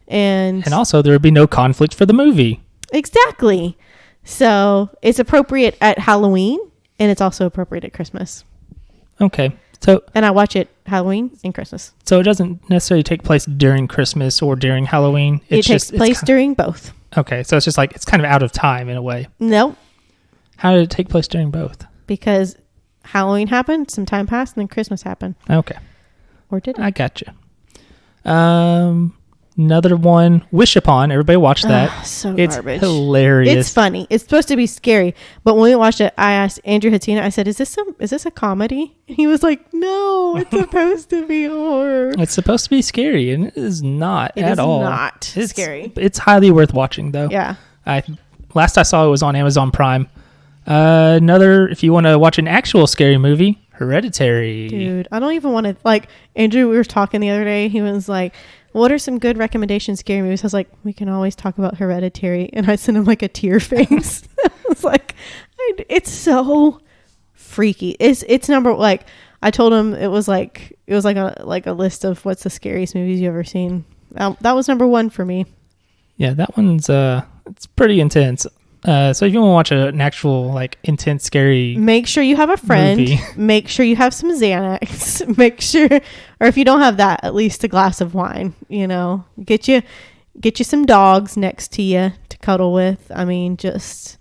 and also there would be no conflict for the movie. Exactly. So it's appropriate at Halloween, and it's also appropriate at Christmas. Okay. And I watch it Halloween and Christmas. So it doesn't necessarily take place during Christmas or during Halloween. It takes place during both. Okay, so it's just like it's kind of out of time in a way. No. How did it take place during both? Because Halloween happened, some time passed, and then Christmas happened. Okay. Or did it? I gotcha. Another one, Wish Upon. Everybody watch that. So it's garbage. Hilarious. It's funny. It's supposed to be scary. But when we watched it, I asked Andrew Hatina, I said, is this a comedy? And he was like, no, it's supposed to be horror. It's supposed to be scary, and it is not at all. It's scary. It's highly worth watching, though. Yeah. Last I saw it was on Amazon Prime. Another, if you want to watch an actual scary movie, Hereditary. Dude, I don't even want to, like, Andrew, we were talking the other day. He was like, what are some good recommendations scary movies? I was like, we can always talk about Hereditary. And I sent him like a tear face. I was like, it's so freaky. It's number, like, I told him it was like a list of what's the scariest movies you ever seen. That was number one for me. Yeah, that one's it's pretty intense. So if you want to watch an actual like intense scary, make sure you have a friend. Movie. Make sure you have some Xanax. Make sure, or if you don't have that, at least a glass of wine. Get you some dogs next to you to cuddle with. I mean, just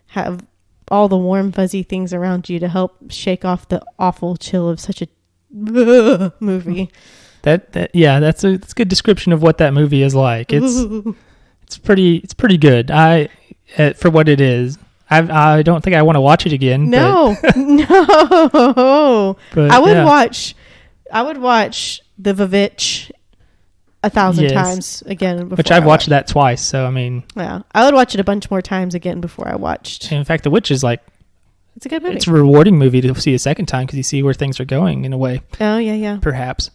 have all the warm fuzzy things around you to help shake off the awful chill of such a movie. That's a good description of what that movie is like. It's pretty good. For what it is, I don't think I want to watch it again. No. But, I would watch The Vivitch 1,000 times again. Which I've watched that twice. So I mean, yeah, I would watch it a bunch more times again before I watched. In fact, The Witch is like, it's a good movie. It's a rewarding movie to see a second time because you see where things are going in a way. Oh yeah. Perhaps.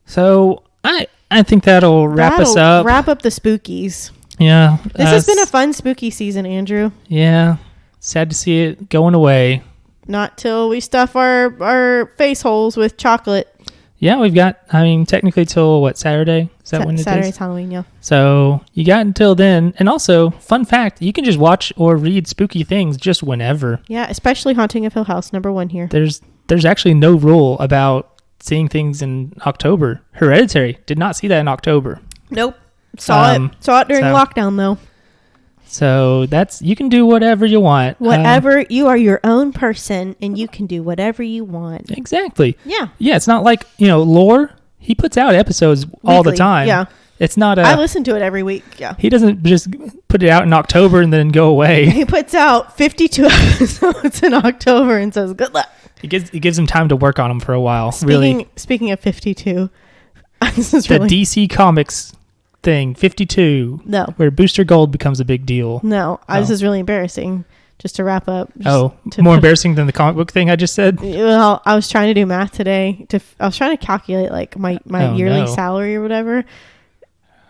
So I think that'll wrap us up. Wrap up the spookies. Yeah. This has been a fun spooky season, Andrew. Yeah. Sad to see it going away. Not till we stuff our face holes with chocolate. Yeah, we've got, technically till what, Saturday? Is that when it is? Saturday's Halloween, yeah. So you got until then. And also, fun fact, you can just watch or read spooky things just whenever. Yeah, especially Haunting of Hill House, number one here. There's actually no rule about seeing things in October. Hereditary, did not see that in October. Nope. Saw it during lockdown though. So you can do whatever you want. You are your own person and you can do whatever you want. Exactly. Yeah. Yeah, it's not like, Lore, he puts out episodes all the time. Yeah. It's not I listen to it every week. Yeah. He doesn't just put it out in October and then go away. He puts out 52 episodes in October and says, good luck. He gives him time to work on them for a while. Speaking of 52, this is the DC Comics thing, 52. No. Where Booster Gold becomes a big deal. No. This is really embarrassing. Just to wrap up. More embarrassing than the comic book thing I just said? Well, I was trying to do math today. I was trying to calculate like my yearly salary or whatever.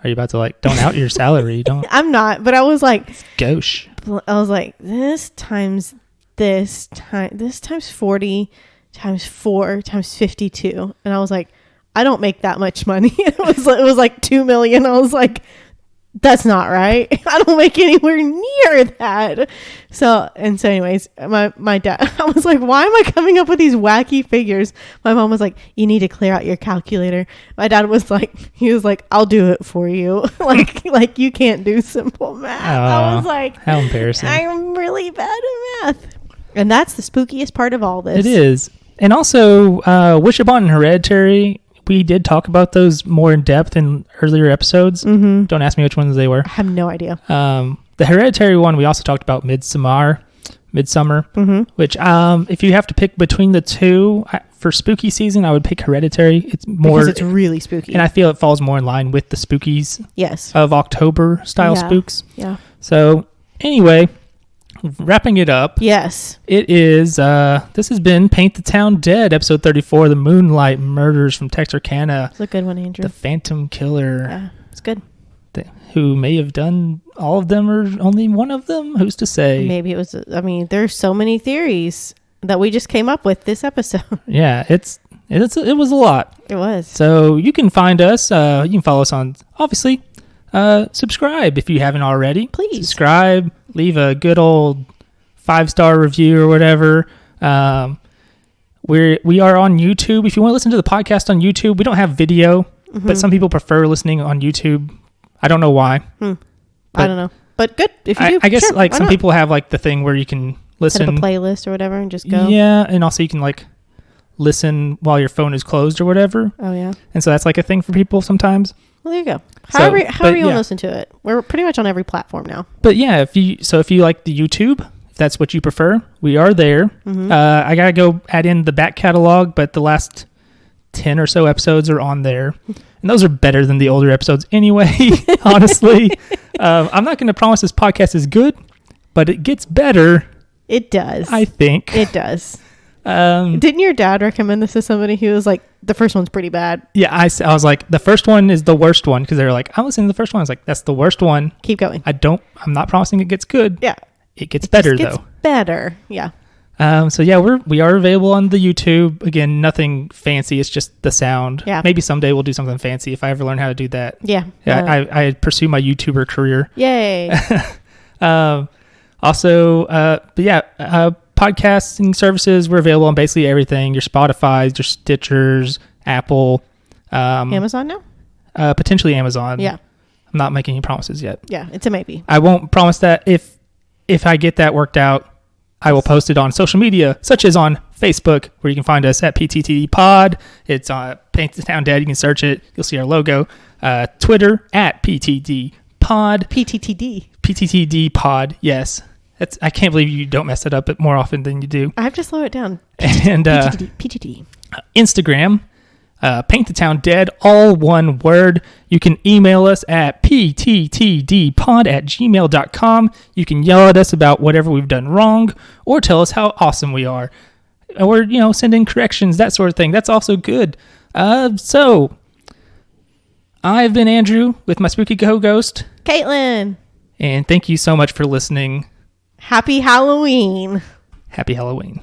Are you about to don't out your salary? Don't. I'm not, but I was like, gosh. I was like, this times 40 times 4 times 52. And I was like, I don't make that much money. It was like 2 million. I was like, that's not right. I don't make anywhere near that. So anyways, my dad, I was like, why am I coming up with these wacky figures? My mom was like, you need to clear out your calculator. My dad was like, I'll do it for you. like you can't do simple math. I was like, how embarrassing. I'm really bad at math. And that's the spookiest part of all this. It is. And also, Wish Upon and Hereditary, we did talk about those more in depth in earlier episodes. Mm-hmm. Don't ask me which ones they were. I have no idea. The Hereditary one, we also talked about Midsummer, mm-hmm. which if you have to pick between the two, for spooky season, I would pick Hereditary. It's more... Because it's really spooky. And I feel it falls more in line with the spookies of October style spooks. Yeah. So, anyway... Wrapping it up. Yes. It is, this has been Paint the Town Dead, episode 34, The Moonlight Murders from Texarkana. It's a good one, Andrew. The Phantom Killer. Yeah, it's good. Who may have done all of them or only one of them? Who's to say? Maybe it was, there's so many theories that we just came up with this episode. Yeah, it was a lot. It was. So you can find us, you can follow us on, obviously, subscribe if you haven't already. Please. Subscribe. Leave a good old 5-star review or whatever. We are on YouTube. If you want to listen to the podcast on YouTube, we don't have video, but some people prefer listening on YouTube. I don't know why. I don't know. But good. If you do, I guess sure, some people have like the thing where you can listen. Set up a playlist or whatever and just go. Yeah, and also you can like listen while your phone is closed or whatever. Oh yeah. And so that's like a thing for people sometimes. Well, there you go. However you want to listen to it. We're pretty much on every platform now. But yeah, if you like the YouTube, if that's what you prefer, we are there. Mm-hmm. I gotta go add in the back catalog, but the last 10 or so episodes are on there, and those are better than the older episodes anyway. Honestly, I'm not going to promise this podcast is good, but it gets better. It does. I think it does. Didn't your dad recommend this to somebody who was like, the first one's pretty bad? Yeah, I was like, the first one is the worst one, because they were like, I'm listening to the first one. I was like, that's the worst one. Keep going. I'm not promising it gets good. Yeah. It gets better though. Better. Yeah. So yeah, we are available on the YouTube. Again, nothing fancy. It's just the sound. Yeah. Maybe someday we'll do something fancy if I ever learn how to do that. Yeah. I pursue my YouTuber career. Yay. Podcasting services, we're available on basically everything. Your Spotify's, your Stitchers, Apple, Amazon now? Potentially Amazon. Yeah. I'm not making any promises yet. Yeah, it's a maybe. I won't promise that. If I get that worked out, I will post it on social media, such as on Facebook, where you can find us at PTTD Pod. It's on Paint the Town Dead. You can search it. You'll see our logo. Twitter at PTD Pod. PTTD Pod. Yes. I can't believe you don't mess it up more often than you do. I have to slow it down. And PTTD. Instagram, Paint the Town Dead, all one word. You can email us at pttdpod@gmail.com. You can yell at us about whatever we've done wrong, or tell us how awesome we are, or send in corrections, that sort of thing. That's also good. So I've been Andrew with my spooky co-ghost Caitlin, and thank you so much for listening. Happy Halloween. Happy Halloween.